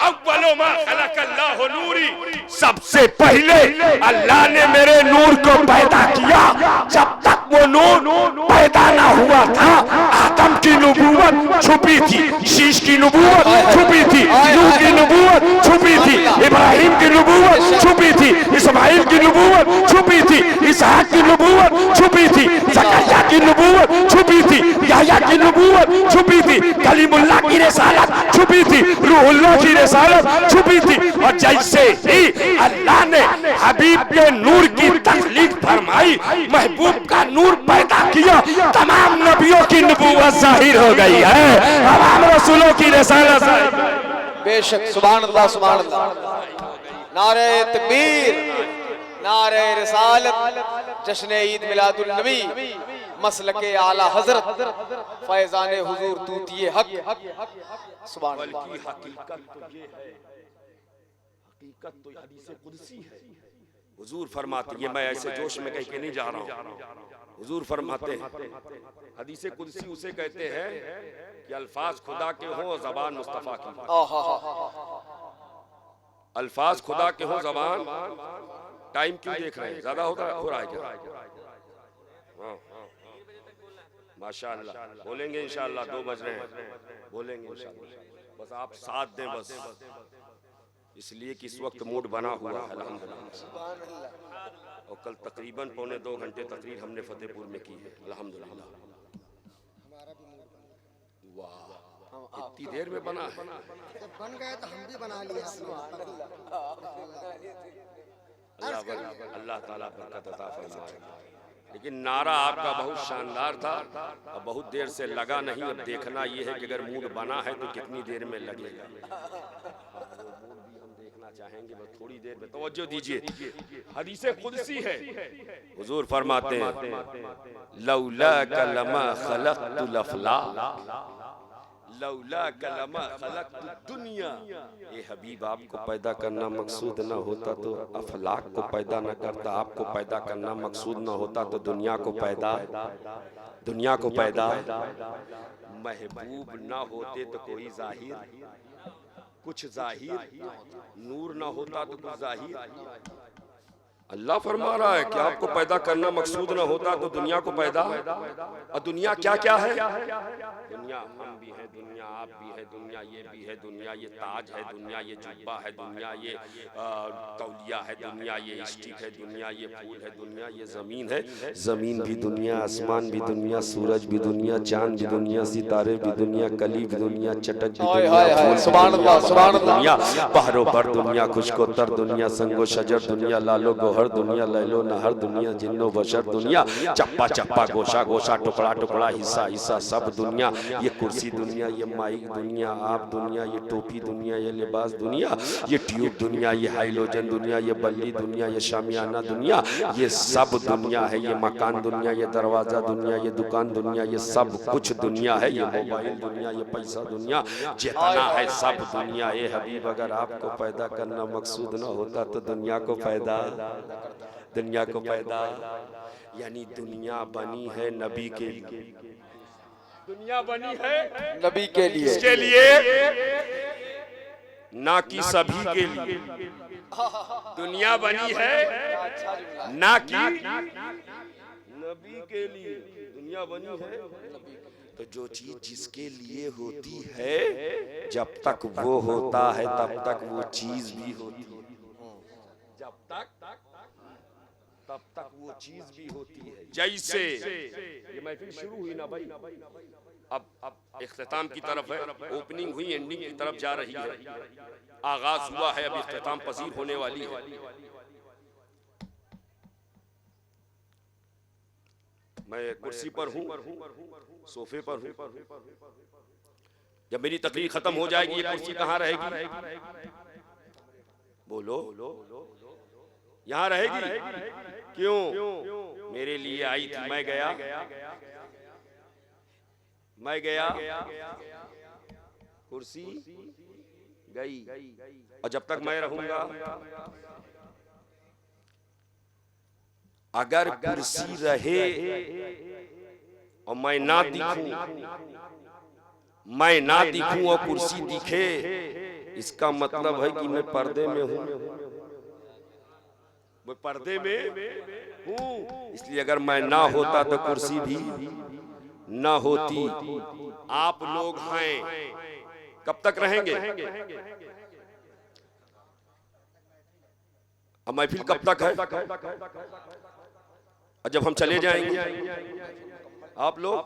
अव्वलु मा खलक़ल्लाहु नूरी, सबसे पहले अल्लाह ने मेरे नूर को पैदा किया। जब तक वो नूर पैदा ना हुआ था आदम की नबूवत छुपी थी, शीश की नबूवत छुपी थी, नूह की नबूवत छुपी थी, इब्राहिम की नबूवत छुपी थी, इस्माइल की नबूवत छुपी थी, इसहाक की नबूवत छुपी थी, ज़करिया की नबूवत छुपी थी, याह्या की नबूवत छुपी थी, कलीमुल्लाह की रिसालत छुपी थी, रूहुल्लाह की रिसालत छुपी थी। और जैसे ही अल्लाह ने हबीब के नूर की तख्लीक फरमाई, महबूब का नूर पैदा किया, तमाम नबियों की नबूवत जाहिर हो गई है, तमाम रसूलों की रिसालत बेशक। सुभान अल्लाह, सुभान अल्लाह। नारे तकबीर, नारे रिसालत, जश्न ईद मिलादुल नबी, मसलके आला हजरत, फैजान हुजूर तूतिए हक। सुभान अल्लाह। हकीकत तो ये है, हकीकत तो हदीस कुदसी है। हुजूर फरमाते हैं, मैं ऐसे जोश में कहीं के नहीं जा रहा हूँ, हुजूर फरमाते हैं हदीस कुदसी उसे कहते हैं कि अल्फाज खुदा के हों और ज़बान मुस्तफ़ा की। अल्फाज खुदा के हों, ज़बान, टाइम क्यों देख रहे हैं, ज्यादा हो रहा है क्या? हाँ, माशाअल्लाह, बोलेंगे इंशाअल्लाह, 2 बज रहे हैं, बोलेंगे इंशाअल्लाह, बस आप साथ दें, बस इसलिए कि इस वक्त मूड बना हुआ है अल्हम्दुलिल्लाह। और कल तकरीबन पौने 2 घंटे तकरीर हमने फतेहपुर में की है अल्हम्दुलिल्लाह। वाह, इतनी देर में बना है, बन गए तो हम भी बना लिए। अल्लाह ताला बरकत अता फरमाए। लेकिन नारा आपका बहुत शानदार था और बहुत देर से लगा नहीं। अब देखना यह है कि अगर मूड बना है तो कितनी देर में लगेगा। हम देखना चाहेंगे, बस थोड़ी देर में तवज्जो दीजिए। हदीस कुदसी है, हुजूर फरमाते हैं लौला कलमा खलक़तुल अफ़लाक, लौला कलमा खलक़तुद दुनिया। ये हबीब, आपको पैदा करना मकसूद न होता तो अफलाक को पैदा न करता, आपको पैदा करना मकसूद न होता तो दुनिया को पैदा महबूब न होते तो कोई जाहिर, कुछ जाहिर, नूर न होता तो कुछ जाहिर। अल्लाह फरमा रहा है कि आपको पैदा करना मकसूद न होता तो दुनिया को पैदा। और दुनिया क्या क्या है? दुनिया हम भी है, दुनिया आप भी है, दुनिया ये भी है, दुनिया ये ताज है, दुनिया ये जुब्बा है, दुनिया ये तौलिया है, दुनिया ये स्टिक है, दुनिया ये फूल है, दुनिया ये जमीन है। जमीन भी दुनिया, आसमान भी दुनिया, सूरज भी दुनिया, चांद भी दुनिया, सितारे भी दुनिया, कली भी दुनिया, चटक भी दुनिया, सुभान अल्लाह, सुभान अल्लाह। दुनिया, पहाड़ों पर दुनिया, खुशकोतर दुनिया, संगो शजर दुनिया, लालो गोहर दुनिया, लैलो नहर दुनिया, जिन्नो बशर दुनिया, चप्पा चप्पा, गोशा गोशा, टुकड़ा टुकड़ा, हिस्सा हिस्सा, सब दुनिया। ये कुर्सी दुनिया, ये माइक दुनिया, आप दुनिया, ये टोपी दुनिया, ये लिबास दुनिया, ये ट्यूब दुनिया, ये हाइलोजन दुनिया, ये बल्ली दुनिया, ये शामियाना दुनिया, ये सब दुनिया है। ये मकान दुनिया, ये दरवाजा दुनिया, ये दुकान दुनिया, ये सब कुछ दुनिया है। ये मोबाइल दुनिया, ये पैसा दुनिया, जितना है सब दुनिया। ये हबीब, अगर आपको पैदा करना मकसूद न होता तो दुनिया को पैदा, दुनिया को पैदा, यानी दुनिया बनी है नबी के लिए, दुनिया बनी है नबी के लिए, इसके लिए, ना कि सभी के लिए। दुनिया बनी है ना कि नबी के लिए, दुनिया बनी है। तो जो चीज जिसके लिए होती है, जब तक वो होता है तब तक वो चीज भी होती है, जब तब तक वो चीज भी होती है। जैसे ये महफिल शुरू हुई ना भाई, अब इख्तिताम की तरफ है, ओपनिंग हुई, एंडिंग की तरफ जा रही है, आगाज हुआ है, अब इख्तिताम पसीर होने वाली है। मैं कुर्सी पर हूँ, सोफे पर हूँ। जब मेरी तकरीर खत्म हो जाएगी ये कुर्सी कहाँ रहेगी? बोलो, यहाँ रहेगी। क्यों? मेरे लिए आई थी, मैं गया, कुर्सी गई, और जब तक मैं रहूंगा, अगर कुर्सी रहे और मैं ना दिखूं और कुर्सी दिखे, इसका मतलब है कि मैं पर्दे में हूं। मैं पर्दे में हूं, इसलिए अगर मैं ना होता तो कुर्सी भी ना होती। आप लोग हैं, कब तक रहेंगे? अब महफिल कब तक है? और जब हम चले जाएंगे आप लोग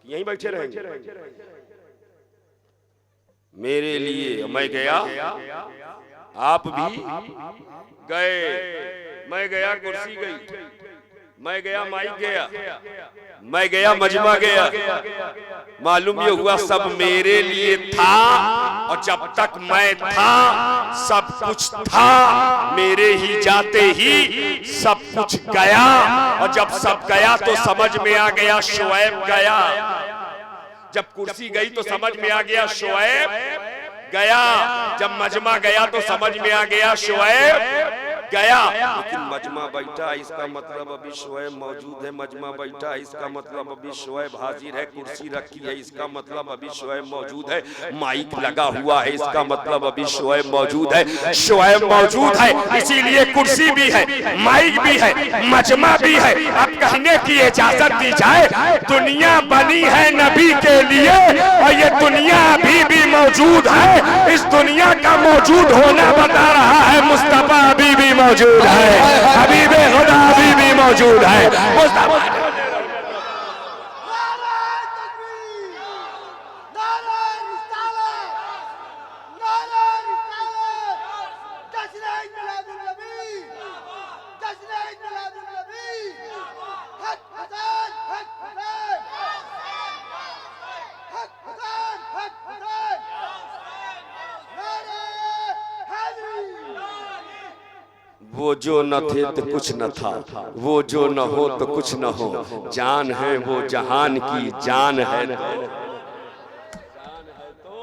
यहीं बैठे रहेंगे। मेरे लिए मैं गया, आप भी गए। मैं गया, कुर्सी गई। मैं गया, माइक गया। मैं गया, मजमा गया। मालूम ये हुआ सब मेरे लिए था, और जब तक मैं था सब कुछ था। मेरे ही जाते ही सब कुछ गया, और जब सब गया तो समझ में आ गया शुएब गया। जब कुर्सी गई तो समझ में आ गया शुएब गया। जब मजमा गया तो समझ में आ गया शुएब गया। लेकिन मजमा बैठा, इसका मतलब अभी शुएब मौजूद है। मजमा बैठा, इसका मतलब अभी शुएब हाजिर है। कुर्सी रखी है, इसका मतलब अभी शुएब मौजूद है। माइक लगा हुआ है, इसका मतलब अभी शुएब मौजूद है। शुएब मौजूद है, इसीलिए कुर्सी भी है, माइक भी है, मजमा भी है। अब कहने की इजाजत दी जाए, दुनिया बनी है नबी के लिए, और ये दुनिया अभी भी मौजूद है। इस दुनिया का मौजूद होना बता रहा है मुस्तफा अभी भी मौजूद है, हबीबे खुदा अभी भी मौजूद है। वो जो न थे तो कुछ न था, वो जो न हो तो कुछ न हो। जान है वो जहान की, जान है तो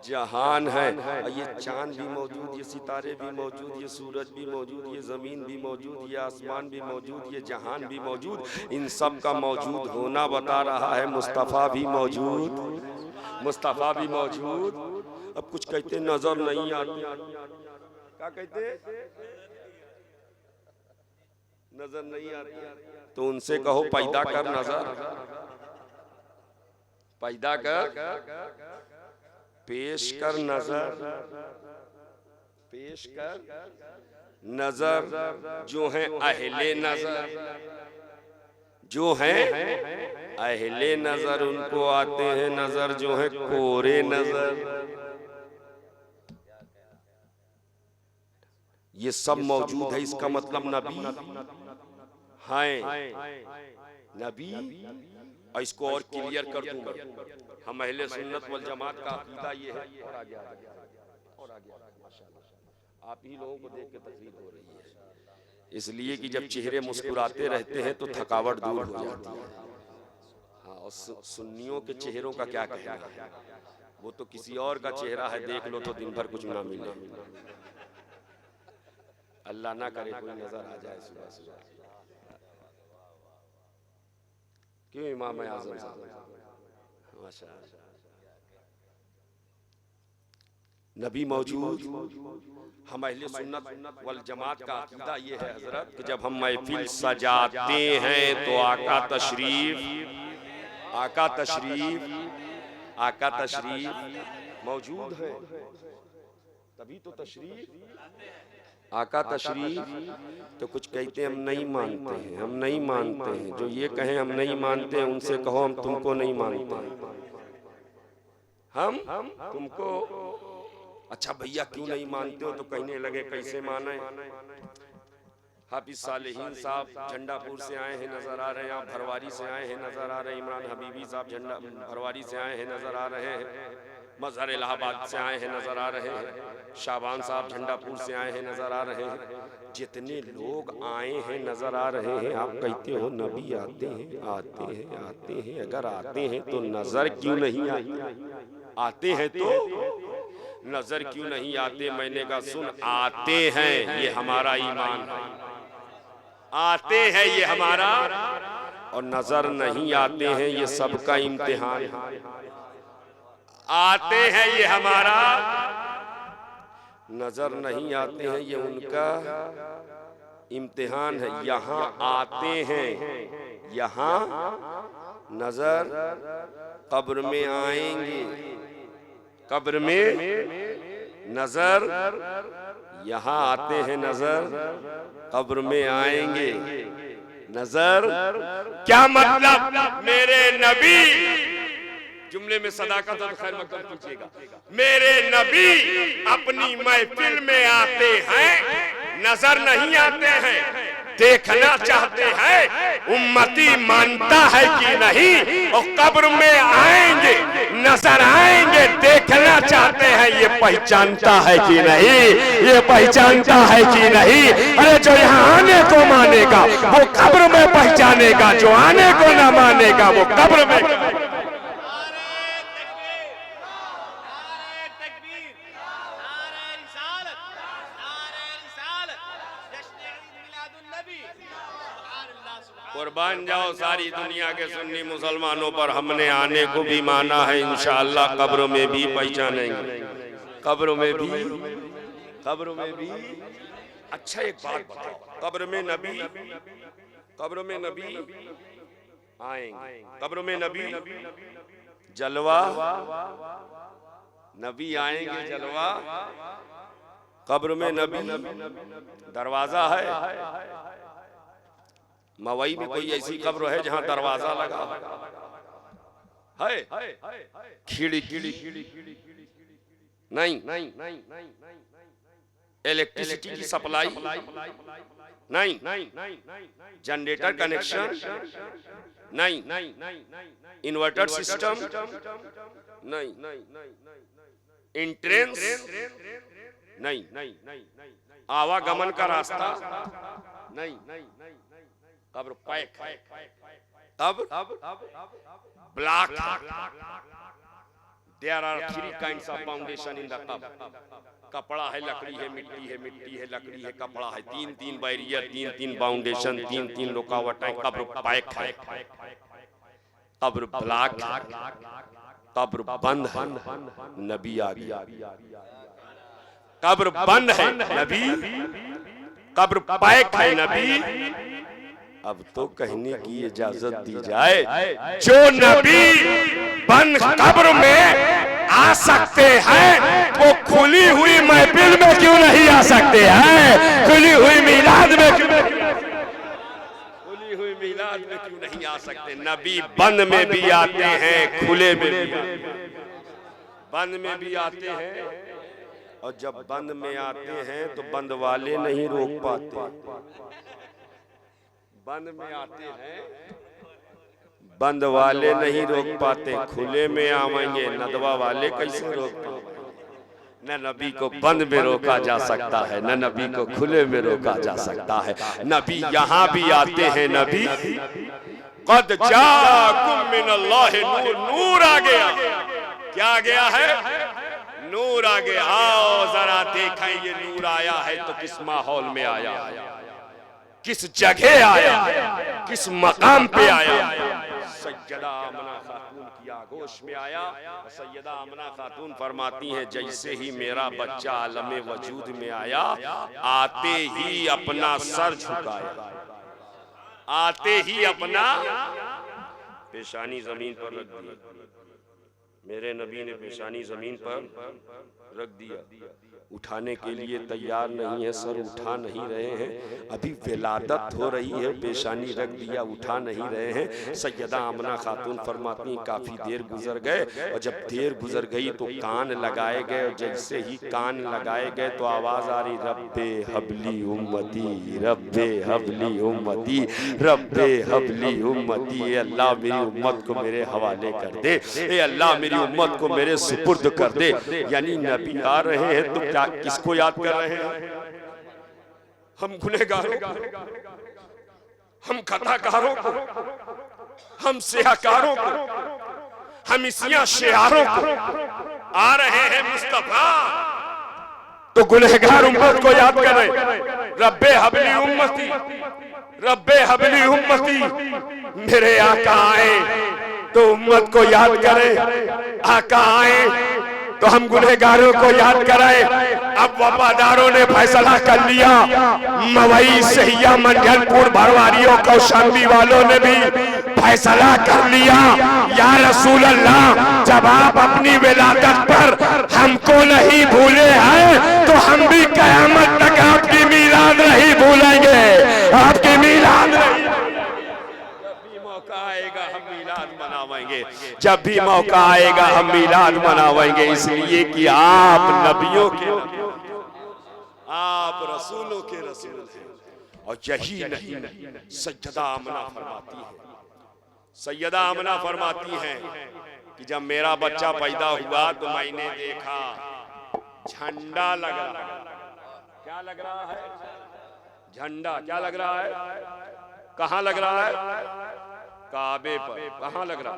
जहान है। ये चांद भी मौजूद, ये सितारे भी मौजूद, ये सूरज भी मौजूद, ये जमीन भी मौजूद, ये आसमान भी मौजूद, ये जहान भी मौजूद। इन सब का मौजूद होना बता रहा है मुस्तफा भी मौजूद, मुस्तफा भी मौजूद। अब कुछ कहते नजर नहीं आती, क्या कहते? नजर नहीं आती, तो उनसे कहो पैदा कर नजर, पैदा कर, पेश कर नजर, पेश कर नजर। जो है अहले नजर, जो है अहले नजर, उनको आते हैं नजर जो है कोरे नजर। ये सब मौजूद है, इसका मतलब नबी हैं, नबी। और इसको और क्लियर कर दूंगा, हम अहले सुन्नत वल जमात का अकीदा ये है। और आगे माशाल्लाह आप ही लोगों को देख के तकलीफ हो रही है, इसलिए कि जब चेहरे मुस्कुराते रहते हैं तो थकावट दूर हो जाती है। हाँ, और सुन्नियों के चेहरों का क्या कहना है, वो तो किसी और का चेहरा है, देख लो तो दिन भर कुछ ना मिले। अल्लाह ना करे कोई नजर आ जाए सुबह सुबह। क्यों इमाम आज़म साहब माशाअल्लाह, नबी मौजूद। हम अहले सुन्नत वल जमात का अकीदा ये है हजरत कि जब हम महफिल सजाते हैं तो आका तशरीफ, आका तशरीफ, आका तशरीफ मौजूद है, तभी तो तशरीफ, आका तशरीफ। तो कुछ कहते हैं हम नहीं मानते हैं, हम नहीं मानते हैं। जो ये कहें हम नहीं मानते हैं, उनसे कहो हम तुमको नहीं मानते हैं, हम तुमको। अच्छा भैया क्यों नहीं मानते हो? तो कहने लगे कैसे माने? हाफिज सालेहीन साहब झंडापुर से आए हैं, नजर आ रहे हैं। आप भरवारी से आए हैं, नजर आ रहे हैं। इमरान हबीबी साहब झंडा भरवारी से आए हैं, नजर आ रहे हैं। मजहर इलाहाबाद से आए हैं, नजर आ रहे हैं। शाबान साहब झंडापुर से आए हैं, नजर आ रहे हैं। जितने लोग आए हैं नजर आ रहे हैं। आप कहते हो नबी आते हैं, आते हैं, आते हैं। अगर आते हैं तो नजर क्यों नहीं आती? आते हैं तो नजर क्यों नहीं आते? मैंने कहा सुन, आते हैं ये हमारा ईमान है, आते हैं ये हमारा, और नजर नहीं आते हैं ये सबका इम्तिहान है। आते हैं ये हमारा, नजर नहीं आते हैं ये उनका इम्तिहान है। यहाँ आते हैं, यहाँ नजर कब्र में आएंगे, कब्र में नजर, यहाँ आते हैं नजर कब्र में आएंगे नजर। क्या मतलब? मेरे नबी, जुमले में सदाकत और खैर मकदम कीजिएगा, मेरे नबी अपनी महफिल में आते हैं, नजर नहीं आते हैं। देखना चाहते हैं उम्मती मानता है कि नहीं, और कब्र में आएंगे, नजर आएंगे, देखना चाहते हैं ये पहचानता है कि नहीं, ये पहचानता है कि नहीं। अरे जो यहाँ आने को मानेगा वो कब्र में पहचानेगा, जो आने को ना मानेगा वो कब्र में। कुर्बान जाओ सारी दुनिया के सुन्नी मुसलमानों पर, हमने आने को भी माना है, इंशाअल्लाह कब्र में भी पहचानेंगे, कब्र में भी, कब्र में भी। अच्छा एक बात बताओ, कब्र में नबी, कब्र में नबी आएंगे, कब्र में नबी जलवा, नबी आएंगे जलवा, कब्र में नबी दरवाजा है। मवई में कोई ऐसी कब्र है जहां दरवाजा लगा है? खिड़की नहीं, इलेक्ट्रिसिटी की सप्लाई नहीं, जनरेटर कनेक्शन नहीं, इन्वर्टर सिस्टम नहीं, एंट्रेंस नहीं, आवागमन का रास्ता नहीं। कब्र पैक, कब्र block. There are 3 kinds of foundation in the कब्र। कपड़ा है, लकड़ी है, मिट्टी है, मिट्टी है, लकड़ी है, कपड़ा है। 3 बैरियर, 3 फाउंडेशन, 3 रुकावटें। कब्र पैक है, कब्र ब्लॉक, कब्र बंद है, नबी आ गया। कब्र बंद है नबी, कब्र पैक है नबी। अब तो कहने की इजाजत दी जाए, जो नबी बंद कब्र में आ सकते हैं वो खुली हुई महफिल में क्यों नहीं आ सकते हैं? खुली हुई मिलाद में, खुली हुई मिलाद में क्यों नहीं आ सकते? नबी बंद में भी आते हैं, खुले में भी, बंद में भी आते हैं। और जब बंद में आते हैं तो बंद वाले नहीं रोक पाते। बंद में आते हैं, बंद वाले नहीं रोक पाते। खुले में आवेंगे, नदवा वाले कैसे रोक पाएंगे? न नबी को बंद में रोका जा सकता है, न नबी को खुले में रोका जा सकता है। नबी यहाँ भी आते हैं। नबी कद जाकुम मिनल्लाहि नूर, नूर आ गया। क्या आ गया है? नूर आ गया। आओ जरा देखें ये नूर आया है तो किस माहौल में आया, किस जगह आया, किस मकाम पे आया? सैयदा आमना खातून की आगोश में आया। सैयदा आमना खातून फरमाती हैं, जैसे ही मेरा बच्चा आलमे वजूद में आया, आते ही अपना सर झुकाया, आते ही अपना पेशानी जमीन पर रख दिया। मेरे नबी ने पेशानी जमीन पर रख दिया। उठाने के लिए तैयार नहीं है, सर उठा नहीं रहे हैं। अभी विलादत हो रही है, पेशानी रख दिया, उठा नहीं रहे हैं। सैयदा आमना खातून फरमाती काफ़ी देर गुजर गए, और जब देर गुजर गई तो कान लगाए गए, और जैसे ही कान लगाए गए तो आवाज़ आ रही, रब्बे हबली उम्मती, रब्बे हबली उम्मती, रब्बे हबली उम्मती। ए अल्लाह मेरी उम्मत को मेरे हवाले कर दे, ए अल्लाह मेरी उम्मत को मेरे सुपुर्द कर दे। यानी नबी आ रहे हैं तो क्या किसको याद कर रहे हैं? हम गुनहगारों को, हम खताकारों को, हम सियाकारों को, हम इसिया शियारों को आ रहे हैं मुस्तफा, तो गुनहगार उम्मत को याद करें। रब्बे हबली उम्मती, रब्बे हबली उम्मती। मेरे आका आए तो उम्मत को याद करें, आका आए तो हम गुनहगारों को याद कराएं। अब वफादारों ने फैसला कर लिया, मवई सहिया मंझलपुर भरवारियों कौशाम्बी वालों ने भी फैसला कर लिया, या रसूल अल्लाह जब आप अपनी विलादत पर हमको नहीं भूले हैं तो हम भी कयामत तक आपकी मीलाद नहीं भूलेंगे, आपकी मीलाद नहीं। आएगा हम मीलाद मनावेंगे, जब भी मौका आएगा हम मीलाद मनावेंगे, इसलिए कि आप नबियों के, आप रसूलों के रसूल हैं। और यही नहीं, सैयदा आमना फरमाती है, सैयदा आमना फरमाती हैं कि जब मेरा बच्चा पैदा हुआ तो मैंने देखा झंडा लग रहा। क्या लग रहा है? झंडा। क्या लग रहा है? कहाँ लग रहा है? काबे पर। कहाँ लग रहा?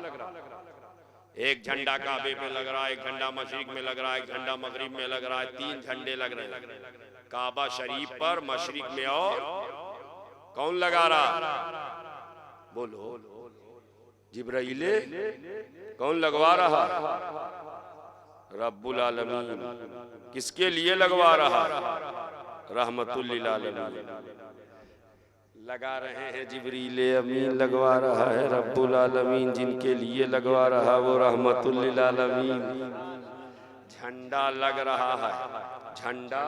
एक झंडा काबे पे लग रहा है, एक झंडा मशरिक में लग रहा है, एक झंडा मगरिब में लग रहा है, 3 झंडे लग रहे हैं काबा शरीफ पर, मशरिक में। और कौन लगा रहा? बोलो। जिब्राइले। कौन लगवा रहा? रब्बुल आलमीन। किसके लिए लगवा रहा? रहमतुल लिल आलमीन। लगा रहे हैं जिब्रीले अमीन लगवा रहा है, रब्बुल आलमीन जिनके लिए लगवा रहा वो रहमतुल लिल आलमीन। झंडा लग रहा है। झंडा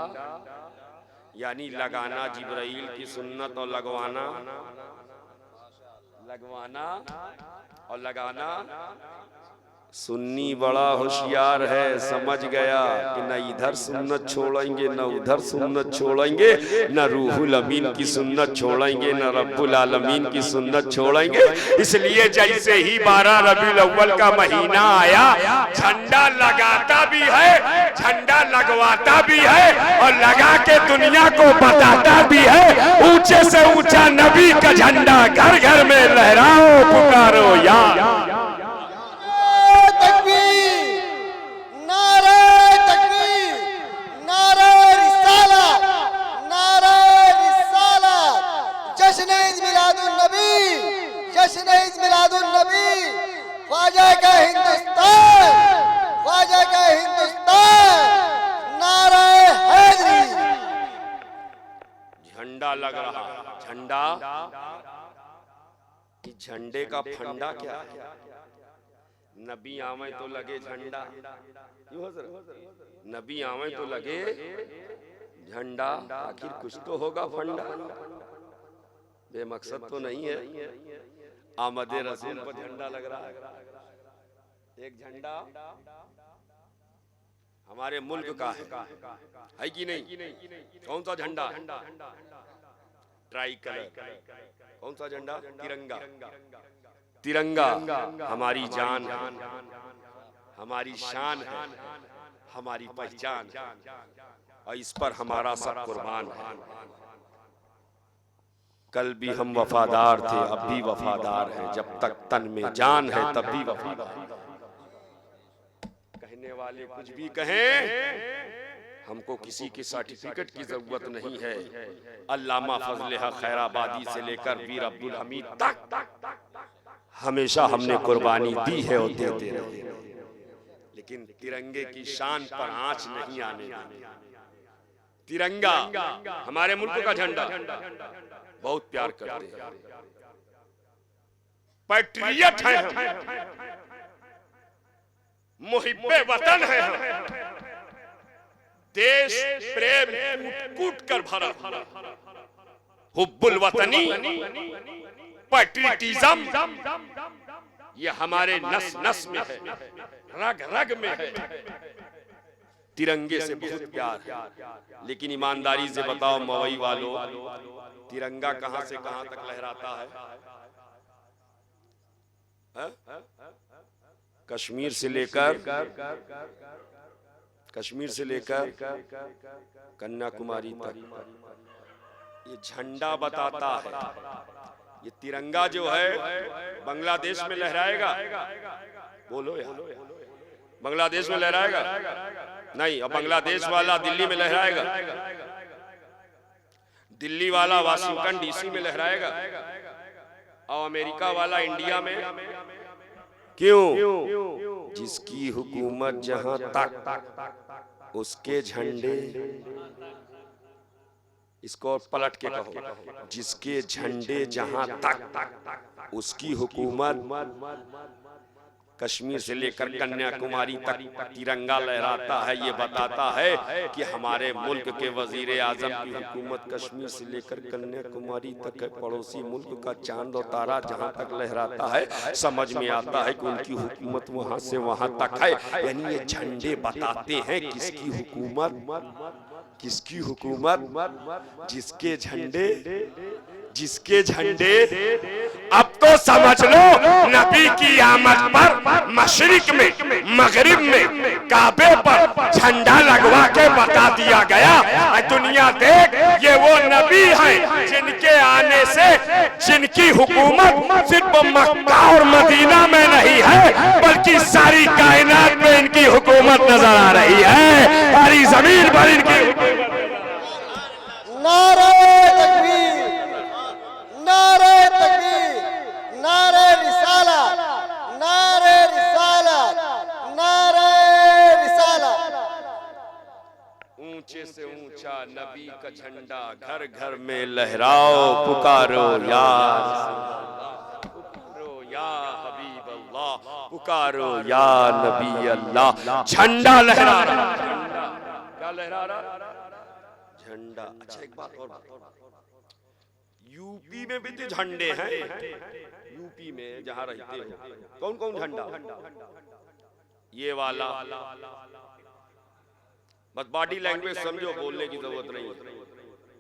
यानी लगाना जिब्राइल की सुन्नत, और लगवाना और लगाना। सुन्नी बड़ा होशियार है, समझ गया कि न इधर सुन्नत छोड़ेंगे न उधर सुन्नत छोड़ेंगे, न रूहुल अमीन की सुन्नत छोड़ेंगे न रब्बुल आलमीन की सुन्नत छोड़ेंगे। इसलिए जैसे ही 12 रबीउल अव्वल का महीना आया, झंडा लगाता भी है, झंडा लगवाता भी है, और लगा के दुनिया को बताता भी है, ऊंचे से ऊंचा नबी का झंडा घर घर में लहराओ, पुकारो या ख्वाजा का हिंदुस्तान, ख्वाजा का हिंदुस्तान, नारे हैदरी। झंडा लग रहा। झंडा, झंडे का फंडा क्या है? नबी आवे तो लगे झंडा, नबी आवे तो लगे झंडा। आखिर कुछ तो होगा फंडा, बेमकसद तो नहीं है। आमदे रसूल पर झंडा लग रहा है। एक झंडा हमारे मुल्क का है कि नहीं? कौन सा झंडा? Try colour. कौन सा झंडा? तिरंगा। तिरंगा हमारी जान है, हमारी शान है, हमारी पहचान है, और इस पर हमारा सब कुर्बान है। कल भी हम वफादार थे, अब भी वफादार हैं, जब तक तन में जान है तब भी वफादार। कहने वाले कुछ भी कहें, हमको किसी के सर्टिफिकेट की जरूरत नहीं है। अल्लामा फजल हक खैराबादी से लेकर वीर अब्दुल हमीद तक हमेशा हमने कुर्बानी दी है और देते रहे, लेकिन तिरंगे की शान पर आंच नहीं आने देंगे। तिरंगा हमारे मुल्क का झंडा, बहुत प्यार करते हैं, पैट्रियट हैं हम, मुहिब्बे वतन हैं हम, देश प्रेम कूट कर भरा, हुब्बुल वतनी पैट्रियटिज्म ये हमारे नस नस में है, रग रग में है। तिरंगे से बहुत प्यार है, लेकिन ईमानदारी से बताओ मवई वालों, तिरंगा कहां से कहां तक लहराता है? कश्मीर से लेकर कन्याकुमारी तक ये झंडा बताता है। ये तिरंगा जो है बांग्लादेश में लहराएगा, बोलो यार, बांग्लादेश में लहराएगा नहीं, अब बांग्लादेश वाला दिल्ली में लहराएगा, दिल्ली वाला वाशिंगटन डीसी में लहराएगा, और अमेरिका वाला इंडिया में। क्यों? जिसकी हुकूमत जहां तक उसके झंडे, इसको पलट के कहो, जिसके झंडे जहां तक उसकी हुकूमत, कश्मीर से लेकर कन्याकुमारी तक तिरंगा लहराता है। ये बताता है कि हमारे मुल्क के वजीर आजम की हुकूमत कश्मीर से लेकर कन्याकुमारी तक है। पड़ोसी मुल्क का चांद और तारा जहां तक लहराता है, समझ में आता है कि उनकी हुकूमत वहां से वहां तक है। यानी ये झंडे बताते हैं किसकी हुकूमत, किसकी हुकूमत, जिसके झंडे अब तो समझ लो नबी की आमद पर मशरिक में मगरिब में काबे पर झंडा लगवा के बता दिया गया, दुनिया देख ये वो नबी हैं जिनके आने से जिनकी हुकूमत सिर्फ मक्का और मदीना में नहीं है, बल्कि सारी कायनात में इनकी हुकूमत नजर आ रही है, सारी जमीन पर इनकी। नारे तकबीर, नारे तकबीर, नारे रिसालत, नारे रिसालत, नारे रिसालत। ऊंचे से ऊंचा नबी का झंडा घर घर में लहराओ, पुकारो या हबीब अल्लाह, पुकारो या नबी अल्लाह। झंडा लहरा रहा, क्या लहरा रहा? झंडा। अच्छा एक बात और, यूपी में भी तो झंडे हैं, यूपी में जहां रहते हो कौन कौन झंडा? ये वाला, बस बॉडी लैंग्वेज समझो, बोलने की जरूरत नहीं।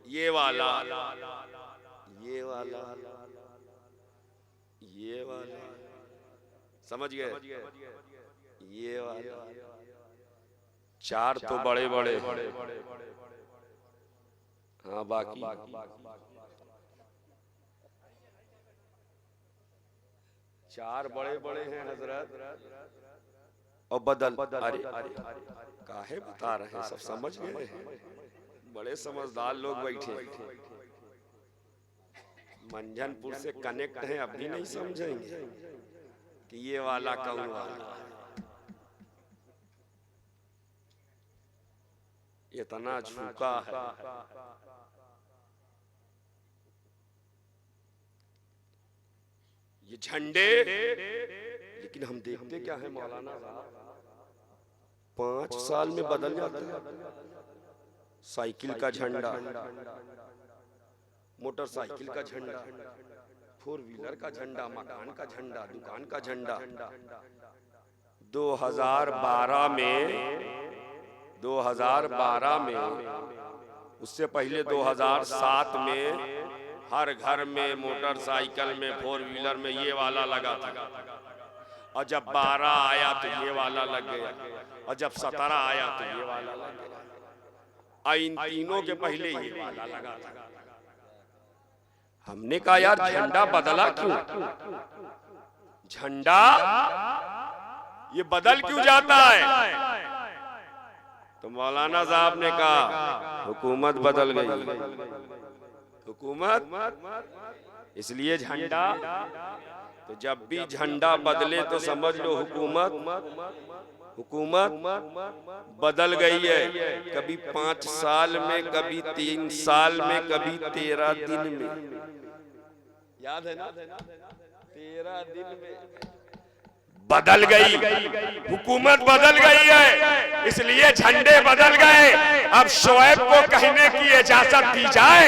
ये वाला, ये वाला, ये वाला, समझ गए? ये वाला, चार तो बड़े बड़े, हाँ बाकी चार बड़े बड़े हैं हजरत, और बदल। अरे काहे बता रहे हैं, सब समझ गए, बड़े समझदार लोग बैठे। मंझनपुर से कनेक्ट हैं, अब भी नहीं समझेंगे कि ये वाला कौन वाला। इतना झुका है, ये झंडे। लेकिन हम देखते क्या है मौलाना साहब, 5 साल में बदल जाता है। साइकिल का झंडा, मोटरसाइकिल का झंडा, 4 व्हीलर का झंडा, मकान का झंडा, दुकान का झंडा। 2012 में, उससे पहले 2007 में हर घर में मोटरसाइकिल में 4 व्हीलर में ये वाला लगा था, और जब 12 आया तो ये वाला लग गया, और जब 17 आया तो ये वाला लग गया, और इन तीनों के पहले ये वाला लगा था। हमने कहा यार झंडा बदला क्यों? झंडा ये बदल क्यों जाता है? तो मौलाना साहब ने कहा हुकूमत बदल गई, हुकूमत, इसलिए झंडा। तो जब भी झंडा बदले तो समझ लो हुकूमत बदल गई है। कभी 5 साल में, कभी 3 साल में, कभी 13 दिन में। याद है ना? 13 दिन में बदल गई, हुकूमत बदल गई है, इसलिए झंडे बदल गए। अब शोएब को कहने की इजाजत दी जाए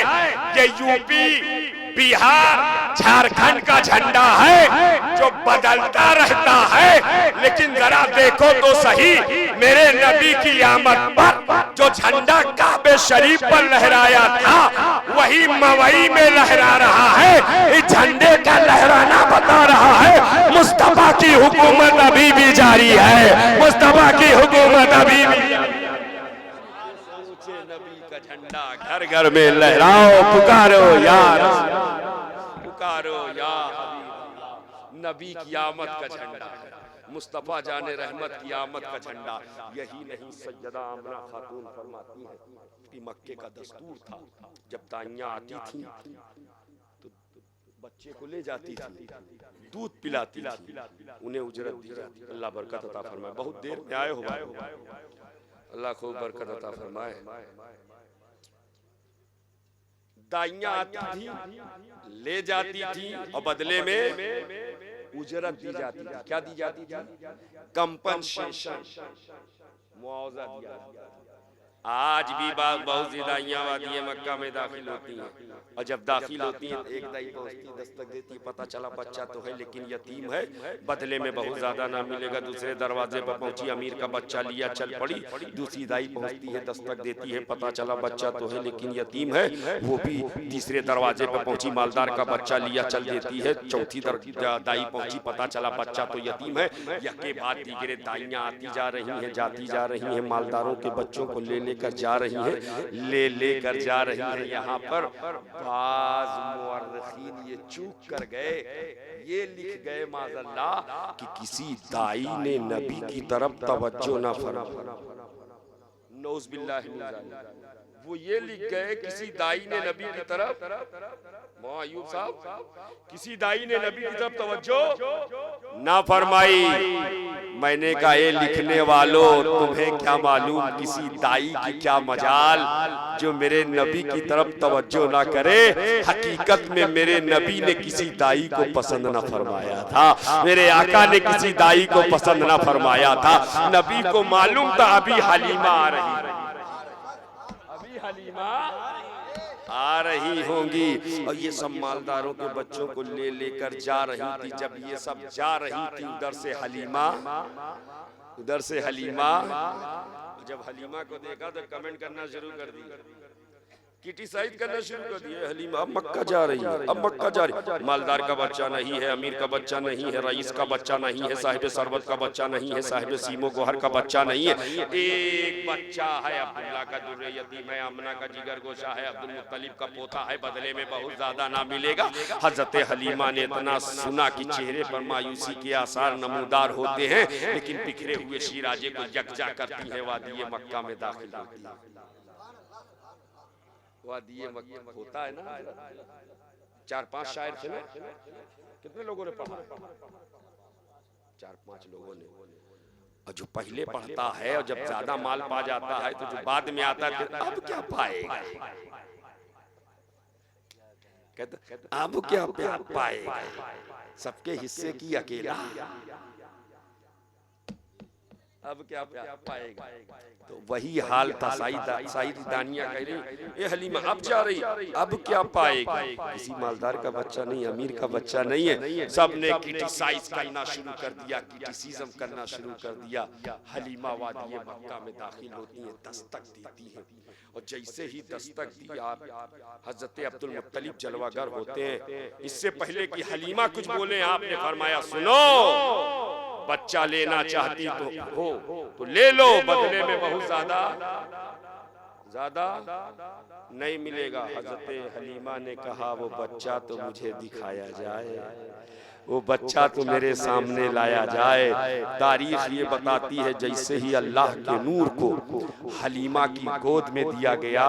ये यूपी बिहार झारखंड का झंडा है जो बदलता रहता है, लेकिन जरा देखो तो सही मेरे नबी की आमद पर जो झंडा काबे शरीफ पर लहराया था वही मवई में लहरा रहा है। इस झंडे का लहराना बता रहा है मुस्तफा की हुकूमत अभी भी जारी है, मुस्तफा की हुकूमत अभी भी। नबी का झंडा घर घर में लहराओ, पुकारो यार, पुकारो या नबी की आमद का झंडा, मुस्तफा जाने रहमत की आमद का झंडा। यही नहीं सैयदा आमना खातून फरमाती है कि मक्के का दस्तूर था, जब दाइयां आती थी तो बच्चे को ले जाती थी, दूध पिलाती थी, उन्हें उजरत दी जाती। अल्लाह बरकत अता फरमाए। बहुत देर में आए हो भाई, अल्लाह खूब बरकत अता फरमाए। दाइयां आती थी, ले जाती थी और बदले में उजरत दी जाती थी। क्या दी जाती थी? कंपनसेशन, मुआवजा दिया जाता था। आज भी बहुत सी दाइयां वादी मक्का में दाखिल होती हैं और जब दाखिल होती हैं एक दाई पहुंचती दस्तक देती है, पता चला बच्चा तो है लेकिन यतीम है, बदले में बहुत ज्यादा ना मिलेगा। दूसरे दरवाजे पर पहुंची, अमीर का बच्चा लिया, चल पड़ी। दूसरी दाई पहुंचती है, दस्तक देती है, पता चला बच्चा तो है लेकिन यतीम है, वो भी तीसरे दरवाजे पर पहुंची, मालदार का बच्चा लिया, चल देती है। चौथी दाई पहुंची, पता चला बच्चा तो यतीम है। यके बाद दीगरे दाइयां आती जा रही हैं, जाती जा रही हैं, मालदारों के बच्चों को ले कर जा रही है, ले कर जा रही है। यहाँ पर बाज मुअर्रिखीन ये चूक कर गए, ये लिख गए माज़अल्लाह कि किसी दाई ने नबी की तरफ तवज्जो ना फरमाई। नौज़ बिल्लाहि मिन ज़ालिक। वो ये लिख गए किसी दाई ने नबी की तरफ, अयूब साहब, किसी दाई ने नबी की तरफ तवज्जो ना फरमाई। मैंने कहा ये लिखने वालों तुम्हें क्या मालूम किसी दाई की क्या मजाल जो मेरे नबी की तरफ तवज्जो ना करे। हकीकत में मेरे नबी ने किसी दाई को पसंद ना फरमाया था, मेरे आका ने किसी दाई को पसंद ना फरमाया था। नबी को मालूम था अभी हलीमा आ रही, हलीमा आ रही होंगी। और ये सब मालदारों के बच्चों को ले कर जा रही थी। जब ये सब जा रही थी उधर से हलीमा, उधर से हलीमा। जब हलीमा को देखा तो कमेंट करना शुरू कर दी, क्रिटिसाइज करना शुरू कर दिए। हलीमा अब मक्का जा रही है, अब मक्का जा रही है। मालदार का बच्चा नहीं है, अमीर का बच्चा नहीं है, रईस का बच्चा नहीं है, साहिब सरबत का बच्चा नहीं है, साहिब सीमो गोहर का बच्चा नहीं है। एक बच्चा है अब्दुल्ला का दुर्रे यतीम है, अमना का जिगर गोशा है, अब्दुल मुत्तलिब का पोता है, बदले में बहुत ज्यादा ना मिलेगा। हजरत हलीमा ने इतना सुना कि चेहरे पर मायूसी के आसार नमूदार होते हैं, लेकिन बिखरे हुए शीराजे को यकजा करती है, वादी मक्का में दाखिल होती है। वादी मक्का होता है ना, 4-5 शायर थे ना, कितने लोगों ने पढ़ा? 4-5 लोगों ने। और जो पहले पढ़ता है और जब ज्यादा माल पा जाता है तो जो बाद में आता है अब क्या पाएगा, कहते अब क्या पाएगा, सबके हिस्से की अकेला, अब क्या पाएगा। तो वही हाल था। साइद दानिया कह रही ये हलीमा अब जा रही, अब क्या पाएगा। किसी मालदार का बच्चा नहीं, अमीर का बच्चा नहीं है। सब ने क्रिटिसाइज करना शुरू कर दिया, क्रिटिसिज्म करना शुरू कर दिया। हलीमा वादी मक्का में दाखिल होती है, दस्तक देती है। और जैसे ही दस्तक दी आप हजरत अब्दुल मुत्तलिब जलवागर होते हैं। इससे पहले कि हलीमा कुछ बोले आपने फरमाया सुनो, बच्चा लेना चाहती तो ले लो, बदले में बहुत ज्यादा नहीं मिलेगा। हजरत हलीमा ने कहा वो बच्चा तो मुझे दिखाया जाए, वो बच्चा तो मेरे सामने लाया जाए। तारीख ये बताती है जैसे ही अल्लाह के नूर को हलीमा की गोद में दिया गया,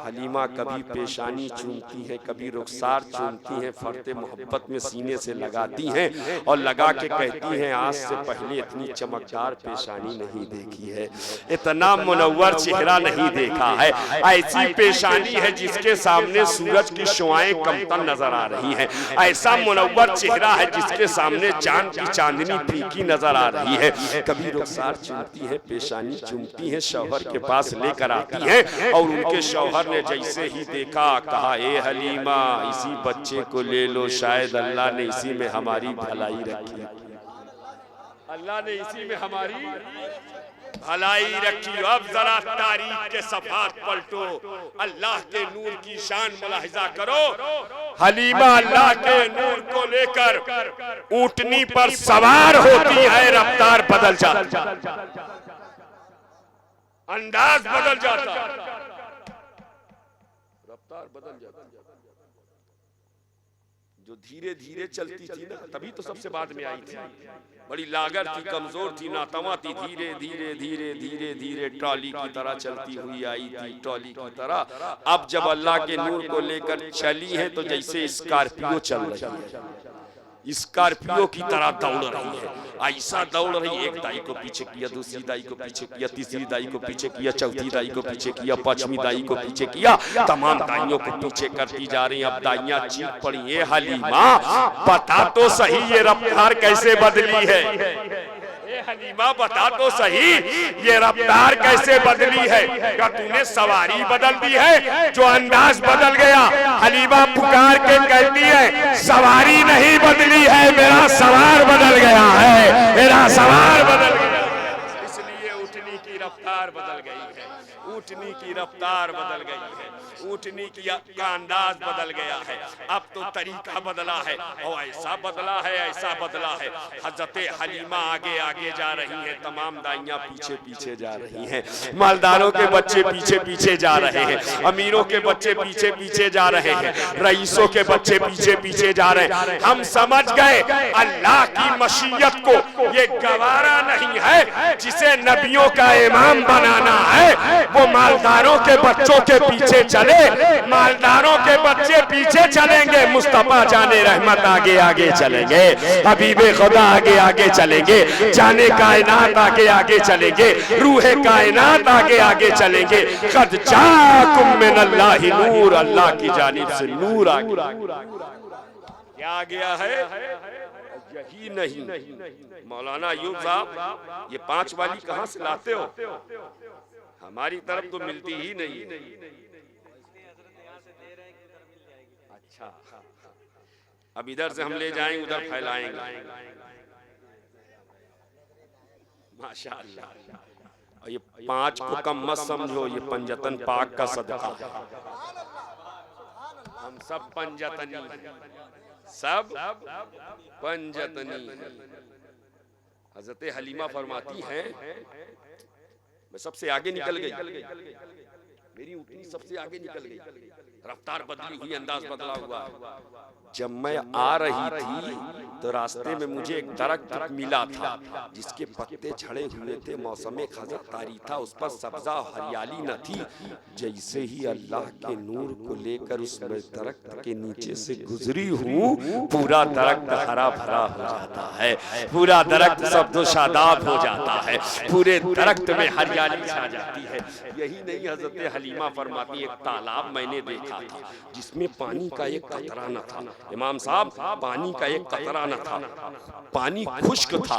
हलीमा कभी पेशानी चूमती है, कभी रुखसार चूमती हैं, फरते मोहब्बत में सीने से लगाती हैं और लगा के कहती हैं आज से पहले इतनी चमकदार पेशानी नहीं देखी है, इतना मुनव्वर चेहरा नहीं देखा है, ऐसी पेशानी पेशानी है जिसके सामने सूरज की शुआएं कमतर नजर आ रही हैं। ऐसा मुनव्वर चेहरा है जिसके सामने चांद की चांदनी फीकी नजर आ रही है। कभी रुखसार चूमती है, पेशानी चूमती है, शौहर के पास लेकर आती हैं और उनके शौहर ने जैसे ही देखा कहा, ए हलीमा इसी बच्चे को ले लो, शायद अल्लाह ने इसी में हमारी भलाई रखी, अल्लाह ने इसी में हमारी भलाई रखी। अब जरा तारीख के सफात पलटो, अल्लाह के नूर की शान मुलाहिजा करो। हलीमा अल्लाह के नूर को लेकर ऊंटनी पर सवार होती है, रफ्तार बदल जाती, अंदाज बदल जाता, रफ्तार बदल जाती। जो धीरे धीरे चलती थी ना, तभी तो सबसे बाद में आई थी, बड़ी लागर थी, कमजोर थी, नातवा थी, धीरे धीरे धीरे धीरे धीरे ट्रॉली की तरह चलती हुई आई थी, ट्रॉली की तरह। अब जब अल्लाह के नूर को लेकर चली है तो जैसे स्कॉर्पियो चल रही है, स्कॉर्पियो की तरह दौड़ रही है। ऐसा दौड़ रही, एक दाई को पीछे किया, दूसरी दाई को पीछे किया, तीसरी दाई को पीछे किया, चौथी दाई को पीछे किया, पांचवी दाई को पीछे किया, तमाम दाइयों को पीछे करती जा रही। अब दाइयां चीख पड़ी, ये हलीमा बता तो सही ये रफ्तार कैसे बदली है, हलीमा बता तो सही ये रफ्तार कैसे बदली है। क्या तूने सवारी बदल दी है, जो अंदाज बदल गया। हलीमा पुकार के कहती है, सवारी नहीं बदली है, मेरा सवार बदल गया है, मेरा सवार बदल गया, इसलिए ऊँटनी की रफ्तार बदल गई है, ऊँटनी की रफ्तार बदल गई है, ऊँटनी का अंदाज बदल गया है। अब तो तरीका बदला है, और ऐसा बदला है, ऐसा बदला है। हजरत हलीमा आगे आगे जा रही है, तमाम दाइयां पीछे पीछे जा रही हैं, मालदारों के बच्चे पीछे पीछे जा रहे हैं, अमीरों के बच्चे पीछे पीछे जा रहे हैं, रईसों के बच्चे पीछे पीछे जा रहे हैं। हम समझ गए अल्लाह की मशीयत को ये गवारा नहीं है, जिसे नबियों का इमाम बनाना है वो मालदारों के बच्चों के पीछे चले, मालदारों के बच्चे पीछे चलेंगे, मुस्तफा जाने रहमत आगे आगे चलेंगे, हबीबे खुदा आगे आगे चलेंगे, जाने कायनात आगे आगे चलेंगे, रूहे कायनात आगे आगे चलेंगे। कद जाकुम मिनल्लाहि नूर, अल्लाह की जानिब से नूर आ क्या गया है। यही नहीं मौलाना अय्यूब साहब, ये 5 वाली कहां से लाते हो, हमारी तरफ तो मिलती ही नहीं। अच्छा, अब इधर से हम ले जाएंगे, उधर फैलाएंगे, माशाअल्लाह। और ये 5 को कम मत समझो, ये पंजतन पाक का सदका, हम सब पंजतनी, सब पंजतनी। हजरत हलीमा फरमाती हैं, मैं सबसे आगे निकल गई, मेरी ऊँटनी सबसे आगे निकल गई, रफ्तार बदली हुई, अंदाज बदला हुआ। जब मैं आ रही थी तो रास्ते में मुझे एक दरख्त मिला था जिसके पत्ते झड़े हुए थे, मौसम खज़ा तारी था, उस पर सब्जा हरियाली न थी। जैसे ही अल्लाह के नूर को लेकर उस दरख्त के नीचे से गुजरी हूँ, पूरा दरख्त हरा भरा हो जाता है, पूरा दरख्त सब्ज़ो शादाब हो जाता है, पूरे दरख्त में हरियाली छा जाती है। यही नहीं, हजरत हलीमा फरमाती, एक तालाब मैंने देखा था जिसमें पानी का एक कतरा न था। इमाम साहब, पानी का एक कतरा न था, पानी खुश्क था।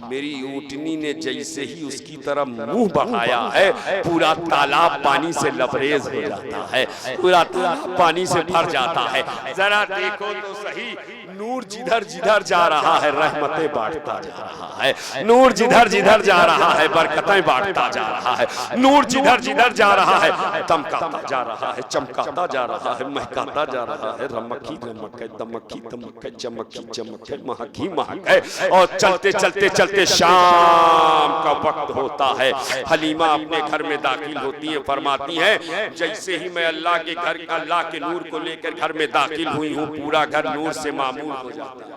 मेरी ऊँटनी ने जैसे ही उसकी तरफ मुंह बढ़ाया है, पूरा तालाब पानी से लबरेज हो जाता है, पूरा तालाब पानी से भर जाता है। जरा देखो तो सही, नूर जिधर जिधर जा रहा है रहमतें बांटता जा रहा है, नूर जिधर जिधर जा रहा है बरकतें बांटता जा रहा है, नूर जिधर जिधर जा रहा है दमकाता जा रहा है, चमकाता जा रहा है, महकाता जा रहा है। रमकी रमक है, दमकी दमक है, चमकी चमक है, महकी महक है। और चलते चलते चलते शाम का वक्त होता है, हलीमा अपने घर में दाखिल होती है, फरमाती है, जैसे ही मैं अल्लाह के घर, अल्लाह के नूर को लेकर घर में दाखिल हुई हूँ, पूरा घर नूर से मामूर हो जाता है,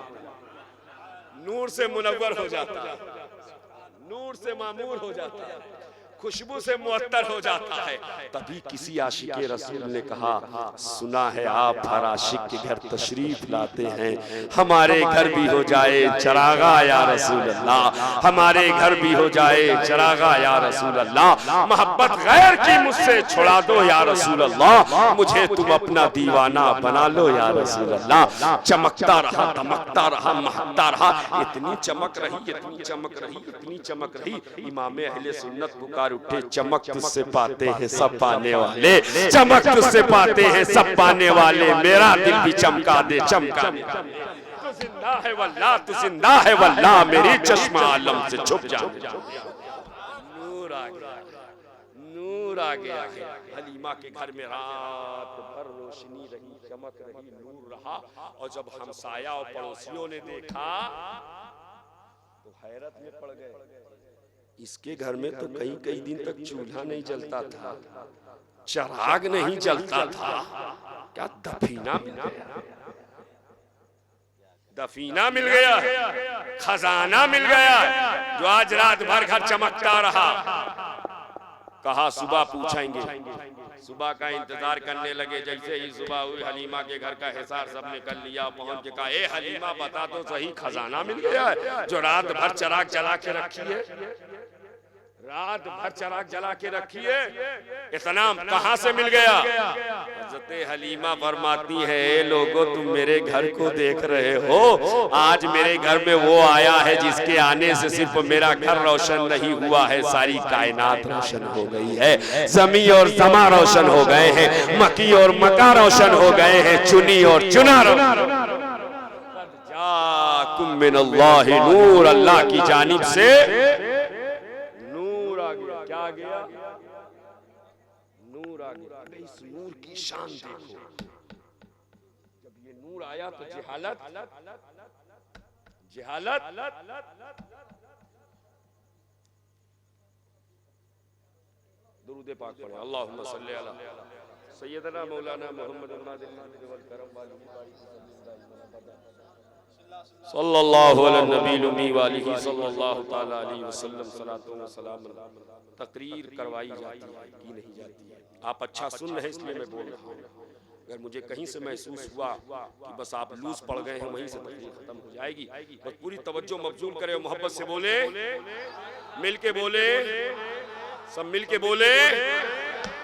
नूर से मुनव्वर हो जाता है, नूर से मामूर हो जाता है। खुशबू से मुअत्तर हो जाता है। तभी किसी आशिक रसूल ने कहा, सुना है आप हर आशिक के घर तशरीफ लाते हैं, हमारे घर भी हो जाए चरागा या रसूल अल्लाह, हमारे घर भी हो जाए चरागा या रसूल अल्लाह, मोहब्बत गैर की मुझसे छुड़ा दो या रसूल अल्लाह, मुझे तुम अपना दीवाना बना लो या रसूल अल्लाह। चमकता रहा, दमकता रहा, महकता रहा, इतनी चमक रही, इतनी चमक रही, इतनी चमक रही, इमाम अहले सुन्नत पुकार उठे, चमक तुझसे पाते हैं सब पाने वाले, चमक तुझसे पाते हैं सब पाने वाले, मेरा दिल भी चमका दे, चमका दे। तू जिंदा है वल्लाह, तू जिंदा है वल्लाह, मेरी चश्मा आलम से छुप जा। नूर आ गया, नूर आ गया। हलीमा के घर में रात भर रोशनी रही, चमक रही, नूर रहा, और जब हमसाया और पड़ोसियों ने देखा तो हैरत में पड़ गए। इसके घर में तो कई कई दिन तक चूल्हा नहीं जलता था, चिराग नहीं जलता था, क्या दफीना मिल गया, दफीना मिल गया, खजाना मिल गया, जो आज रात भर घर चमकता रहा। कहा सुबह पूछेंगे, सुबह का इंतजार करने लगे। जैसे ही सुबह हुई, हलीमा के घर का हिसार सबने कर लिया। पहुंच के कहा, ए हलीमा बता तो सही, खजाना मिल गया है जो रात भर चिराग जला के रखी है, रात भर चिराग जला के रखी है, इतना कहां से मिल गया? हज़रत हलीमा फरमाती है, लोगों तुम मेरे घर को देख रहे हो, आज मेरे घर में वो आया है जिसके आने से सिर्फ मेरा घर रोशन नहीं हुआ है, सारी कायनात रोशन हो गई है। ज़मी और ज़मा रोशन हो गए हैं, मकी और मका रोशन हो गए हैं, चुनी और चुना जाकुम मिनल्लाहि नूर, अल्लाह की जानिब से क्या आ गया? नूर आ गया। इस नूर की शान देखो, जब ये नूर आया तो जहालत दुरूद पाक पढ़े, अल्लाहुम्मा सल्ली अला सय्यदना मौलाना मुहम्मद सल्लल्लाहु अलैहि नबी उम्मी वालिही सल्लल्लाहु तआला अलैहि वसल्लम, सलातो व सलाम। तकरीर करवाई जाती है की नहीं जाती है? आप अच्छा सुन रहे हैं इसलिए मैं बोल रहा हूँ। अगर मुझे कहीं से महसूस हुआ कि बस आप लूज पड़ गए हैं, वहीं से तकरीर खत्म हो जाएगी। बस पूरी तवज्जो मबजूल करें, मोहब्बत से बोले, मिल के बोले, सब मिल के बोले।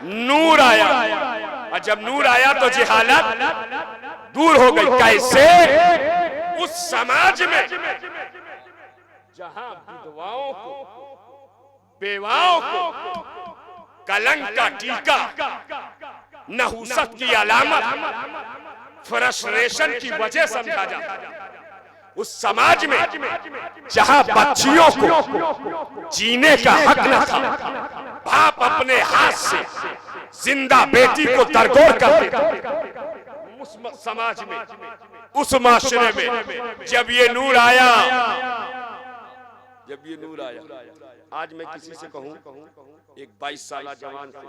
नूर आया, और जब नूर आया तो जहालत दूर हो गई। कैसे? उस समाज में जहां विधवाओं को, बेवाओं को कलंक का टीका, नहुसत की अलामत, फ्रस्ट्रेशन की वजह समझा जाता है, उस समाज में जहां बच्चियों को जीने का हक न था, बाप अपने हाथ से जिंदा बेटी को दरगोर कर देता, उस समाज में, उस माशरे में जब ये नूर आया, जब ये नूर आया, आज मैं किसी से कहूं, एक 22 साल जवान से,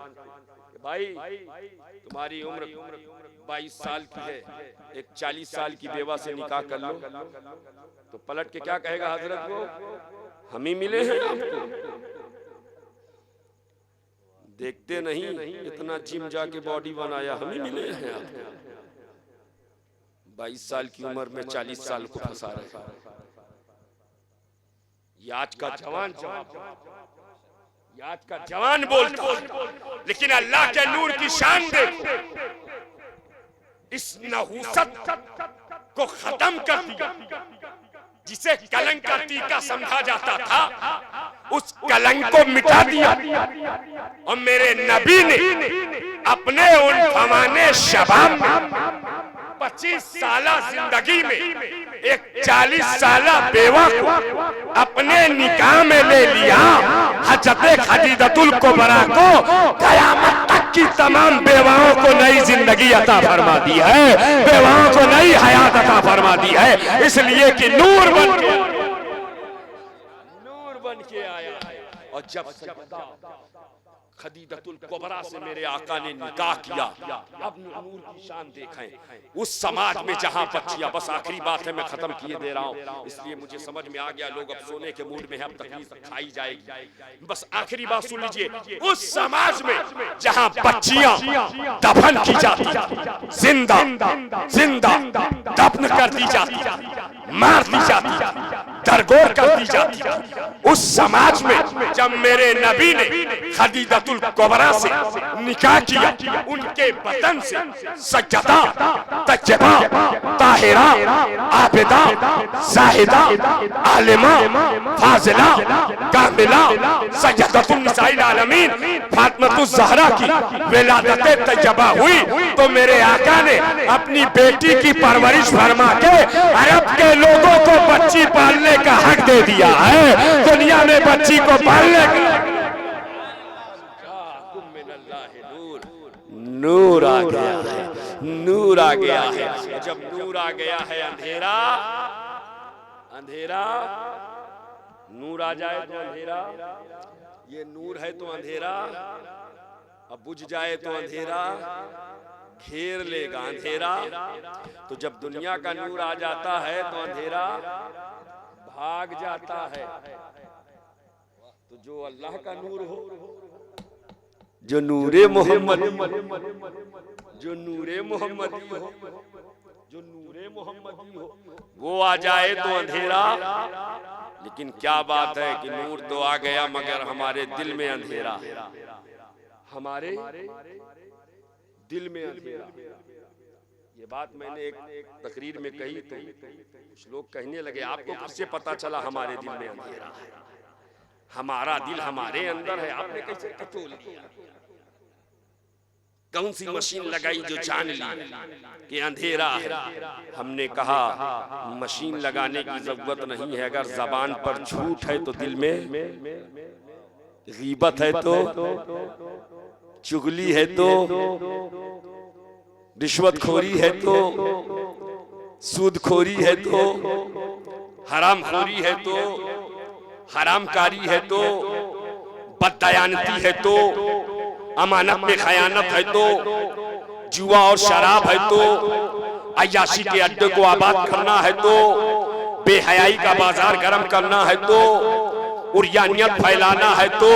भाई तुम्हारी उम्र 22 साल की है, एक 40 साल की बेवा से निकाह कर लो, तो पलट के क्या कहेगा? हजरत वो हम ही मिले हैं आपको, देखते नहीं इतना जिम जाके बॉडी बनाया, हम ही मिले हैं आपको। 22 साल की उम्र में 40 साल को फंसा रहे। आज का जवान आज का जवान बोलता है, लेकिन अल्लाह के नूर की शान देखो, इस नहुसत को खत्म कर दिया। जिसे कलंक का टीका समझा जाता था, उस कलंक को मिटा दिया। और मेरे नबी ने अपने उन फमाने शबाब में 25 साला जिंदगी में एक 40 साला बेवा को अपने निकाह में ले लिया। हजरत खदीजतुल कुबरा को कयामत तक की तमाम बेवाओं को नई जिंदगी अता फरमा दी है, बेवाओं को नई हयात अता फरमा दी है, इसलिए कि नूर बन के आया। और जब खदीजतुल कुबरा से मेरे आका ने निकाह किया। अब नूर की शान देखें उस समाज में जहां बच्चियां, बस आखिरी बात है मैं खत्म किए दे रहा हूं, इसलिए मुझे समझ में आ गया लोग अब सोने के मूड में है, अब तकलीफ खाई जाएगी। बस आखिरी बात सुन लीजिए, उस समाज में जहां बच्चियां दफन की जाती, जिंदा जिंदा दफन कर दी जाती, मार दी जाती, दरगोर कर दी जाती, उस समाज में जब मेरे नबी ने खदीजतुल कुबरा से निकाह किया, उनके बदन से सज्जदा, तज्जबा, ताहिरा, आबिदा, जाहिदा, आलिमा, फाजिला, कामिला, सज्जदतुन निसाइल आलमीन फातिमातुज ज़हरा की विलादते तज्जबा हुई तो मेरे आका ने अपनी बेटी की परवरिश फरमा के अरब के लोगों को बच्ची पालने का हक दे दिया है। दुनिया में बच्ची को पालने का नूर आ गया है, नूर आ गया है। जब नूर आ गया है, अंधेरा अंधेरा नूर आ जाए तो अंधेरा, ये नूर है तो अंधेरा अब बुझ जाए तो अंधेरा घेर लेगा अंधेरा। तो जब दुनिया का नूर आ जाता है तो अंधेरा भाग जाता है। तो जो अल्लाह का नूर हो, जो नूरे मोहम्मद, जो नूरे मोहम्मदी हो, जो नूरे मोहम्मदी हो, वो आ जाए तो अंधेरा। लेकिन क्या बात है कि नूर तो आ गया मगर हमारे दिल में अंधेरा, हमारे दिल में अंधेरा। ये बात मैंने एक तकरीर में कही तो कुछ लोग कहने लगे आपको किससे पता चला हमारे दिल में अंधेरा है? हमारा दिल हमारे अंदर है, आपने कैसे टटोल लिया? कौन सी मशीन लगाई जो जान ली कि अंधेरा है? हमने कहा मशीन लगाने की जरूरत नहीं है, अगर जबान पर झूठ है तो दिल में गीबत है तो, चुगली है तो, रिश्वतखोरी है तो, सूदखोरी है तो, हरामखोरी है तो, हरामकारी है तो, बददयानती है तो, अमानत में खयानत है तो, जुआ और शराब है तो, अय्याशी के अड्डे को आबाद करना है तो, बेहयाई का बाजार गर्म करना है तो, उर्यानियत फैलाना है तो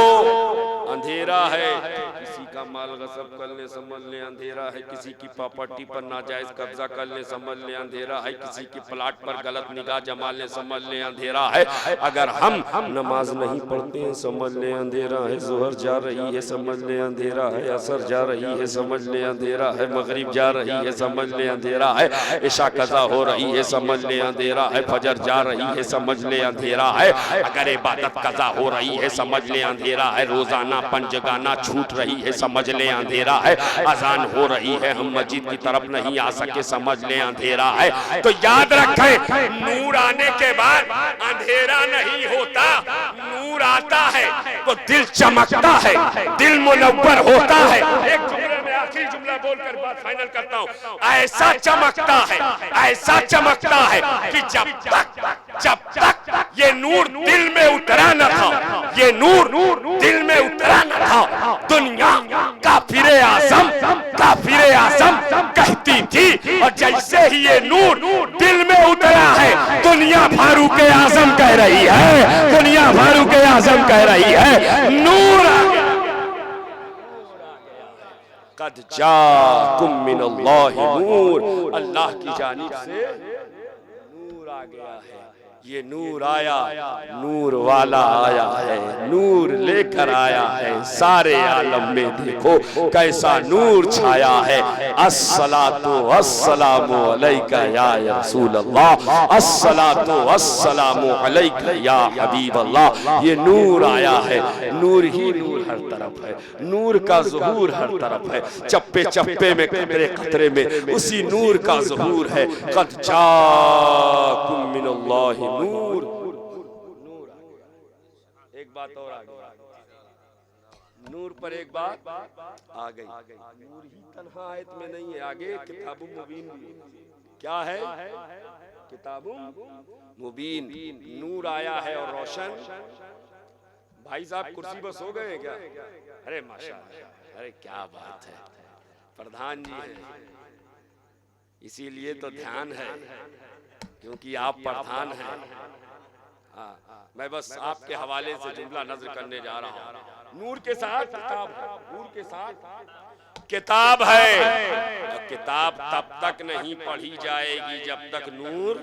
अंधेरा है। किसी का माल गसब कर ले समझ ले अंधेरा है, किसी की प्रॉपर्टी पर नाजायज कब्जा कर ले समझ ले अंधेरा है, किसी की प्लाट पर गलत निगाह जमा ले समझ ले अंधेरा है। अगर हम नमाज नहीं पढ़ते हैं समझ ले अंधेरा है, जोहर जा रही है समझ ले अंधेरा है, असर जा रही है समझ ले अंधेरा है, मगरिब जा रही है समझ ले अंधेरा है, इशा कज़ा हो रही है समझ ले अंधेरा है, फजर जा रही है समझ ले अंधेरा है, अगर इबादत कज़ा हो रही है समझ ले अंधेरा है, रोजाना पंजगाना छूट रही है समझ ले अंधेरा है, अजान हो रही है हम मस्जिद की तरफ नहीं आ सके समझ ले अंधेरा है। तो याद रखें नूर आने के बाद अंधेरा नहीं होता, नूर आता है तो दिल चमकता है, दिल मुनव्वर होता है। एक जुमले में आखिरी जुमला बोलकर बात फाइनल करता हूँ, ऐसा चमकता है, ऐसा चमकता है कि जब तक ये नूर दिल में उतरा न था, ये नूर दिल में उतरा न था, दुनिया काफिरे आज़म कहती थी, और जैसे ही ये नूर दिल में उतरा है दुनिया फारूक आज़म कह रही है, दुनिया फारूक आज़म कह रही है नूर आ गया, कद जाकुम मिनल्लाहि नूर, अल्लाह की जानिब से नूर आ गया है। ये नूर आया, नूर वाला आया है, नूर लेकर आया है, सारे आलम में देखो कैसा नूर छाया है। अस्सलातु वस्सलामु अलैका या रसूल अल्लाह, अस्सलातु वस्सलामु अलैका या हबीब अल्लाह। ये नूर आया है, नूर ही नूर हर तरफ है, नूर का ज़ुहूर हर तरफ है, चप्पे चप्पे में कतरे कतरे में उसी नूर का ज़ुहूर है। क़द जाकुम मिनल्लाहि नूर, नूर एक बात और आ गई, नूर पर एक बात आ गई, नूर ही तन्हा आयत में नहीं है, आगे किताबुम मुबीन भी। क्या है? किताबुम मुबीन। नूर आया है और रोशन भाई साहब कुर्सी पर सो गए क्या? अरे माशाल्लाह, अरे क्या बात है, प्रधान जी हैं, इसीलिए तो ध्यान है क्योंकि आप प्रधान हैं। हाँ, मैं बस आपके हवाले से जुमला नज़र करने जा रहा हूँ। नूर के साथ किताब है, नूर के साथ किताब है। तो किताब तब तक नहीं पढ़ी जाएगी जब तक नूर।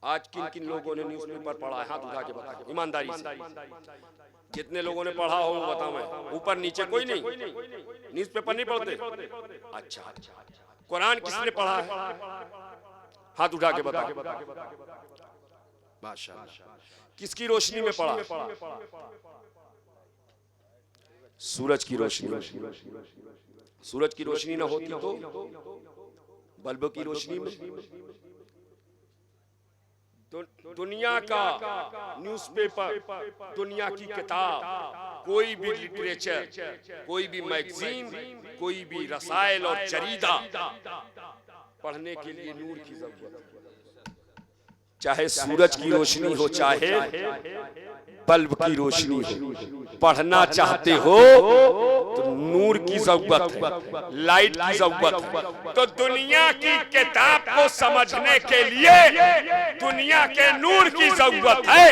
आज किन किन लोगों ने न्यूज़पेपर पढ़ा है? हाथ उठा के बताओ ईमानदारी से। जितने लोगों ने पढ़ा हो वो बताओ। मैं ऊपर नीचे कोई नहीं, न्यूज़पेपर नहीं पढ़ते? अच्छा, कुरान किसने पढ़ा है? हाथ उठा के बता। माशाअल्लाह, किसकी रोशनी में पढ़ा? सूरज की रोशनी। सूरज की रोशनी ना होती तो बल्ब की रोशनी में। दुनिया का न्यूज़पेपर, दुनिया की किताब, कोई भी लिटरेचर, कोई भी मैगजीन, कोई भी रसायल और जरीदा पढ़ने के लिए नूर की जरूरत है। चाहे सूरज की रोशनी हो, चाहे बल्ब की रोशनी हो, पढ़ना चाहते हो तो नूर की जरूरत है, लाइट की जरूरत है। तो दुनिया की किताब को समझने के लिए दुनिया के नूर की जरूरत है।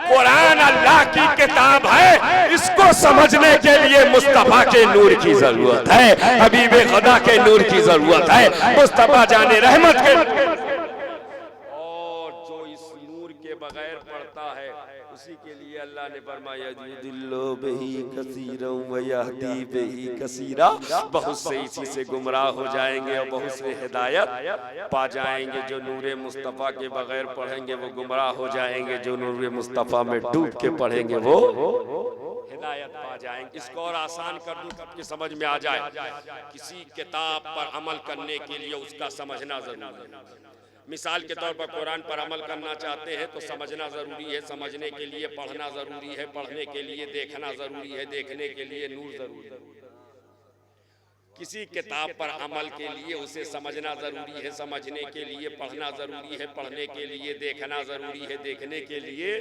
कुरान अल्लाह की किताब है, इसको समझने के लिए मुस्तफा के नूर की जरूरत है, हबीबे खुदा के नूर की जरूरत है, मुस्तफा जाने रहमत के। और जो इस नूर के बगैर पढ़ता है उसी के लिए अल्लाह ने फरमाया युदिल्लु बिही कसीरन व यहदी बिही कसीरा। बहुत से इसी से गुमराह हो जाएंगे और बहुत से हिदायत पा जाएंगे। जो नूरे मुस्तफ़ा के बगैर पढ़ेंगे वो गुमराह हो जाएंगे, जो नूरे मुस्तफ़ा में डूब के पढ़ेंगे वो हिदायत पा जाएंगे। इसको और आसान कर दूं ताकि समझ में आ जाए। किसी किताब पर अमल करने के लिए उसका समझना जरूरी है। मिसाल के तौर पर कुरान पर अमल करना चाहते हैं तो समझना जरूरी है, समझने के लिए पढ़ना जरूरी है, पढ़ने के लिए देखना जरूरी है, देखने के लिए नूर जरूरी है। किसी किताब पर अमल के लिए उसे समझना जरूरी है, समझने के लिए पढ़ना जरूरी है, पढ़ने के लिए देखना जरूरी है, देखने के लिए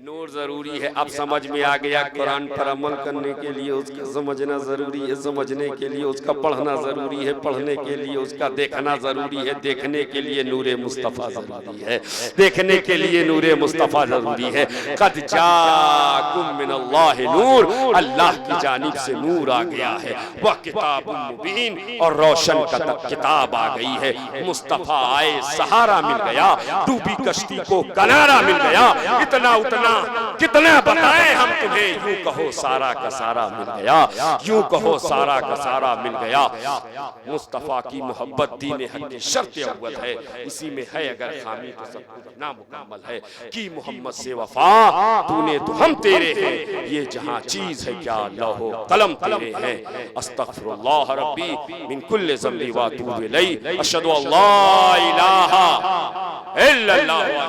नूर जरूरी है। अब समझ में आ गया, कुरान पर अमल करने के लिए उसका समझना जरूरी है, समझने के लिए उसका पढ़ना जरूरी है, पढ़ने के लिए उसका देखना जरूरी है, देखने के लिए नूरे मुस्तफ़ा जरूरी है, देखने के लिए नूरे मुस्तफ़ा जरूरी है। क़द जाकुम मिनल्लाहि नूर, अल्लाह की जानिब से नूर आ गया है। वह किताब मुबीन, और रोशन किताब आ गई है। मुस्तफा आए, सहारा मिल गया, डूबी कश्ती को किनारा मिल गया। इतना उतना कितना बताएं हम तुम्हें, यूं कहो सारा का सारा मिल गया, यूं कहो सारा का सारा मिल गया। मुस्तफा की मोहब्बत दीन हक की शर्त अव्वल है, इसी में है अगर खामी तो सब कुछ नामुकम्मल है। कि मोहम्मद से वफा तूने तो हम तेरे हैं, ये जहां चीज है क्या लौहो कलम तेरे हैं। अस्तगफिरुल्लाह रब्बी मिन कुल्li ज़ंबी व अतूबु इलैहि, अशहदु अल्ला इलाहा इल्लल्लाह।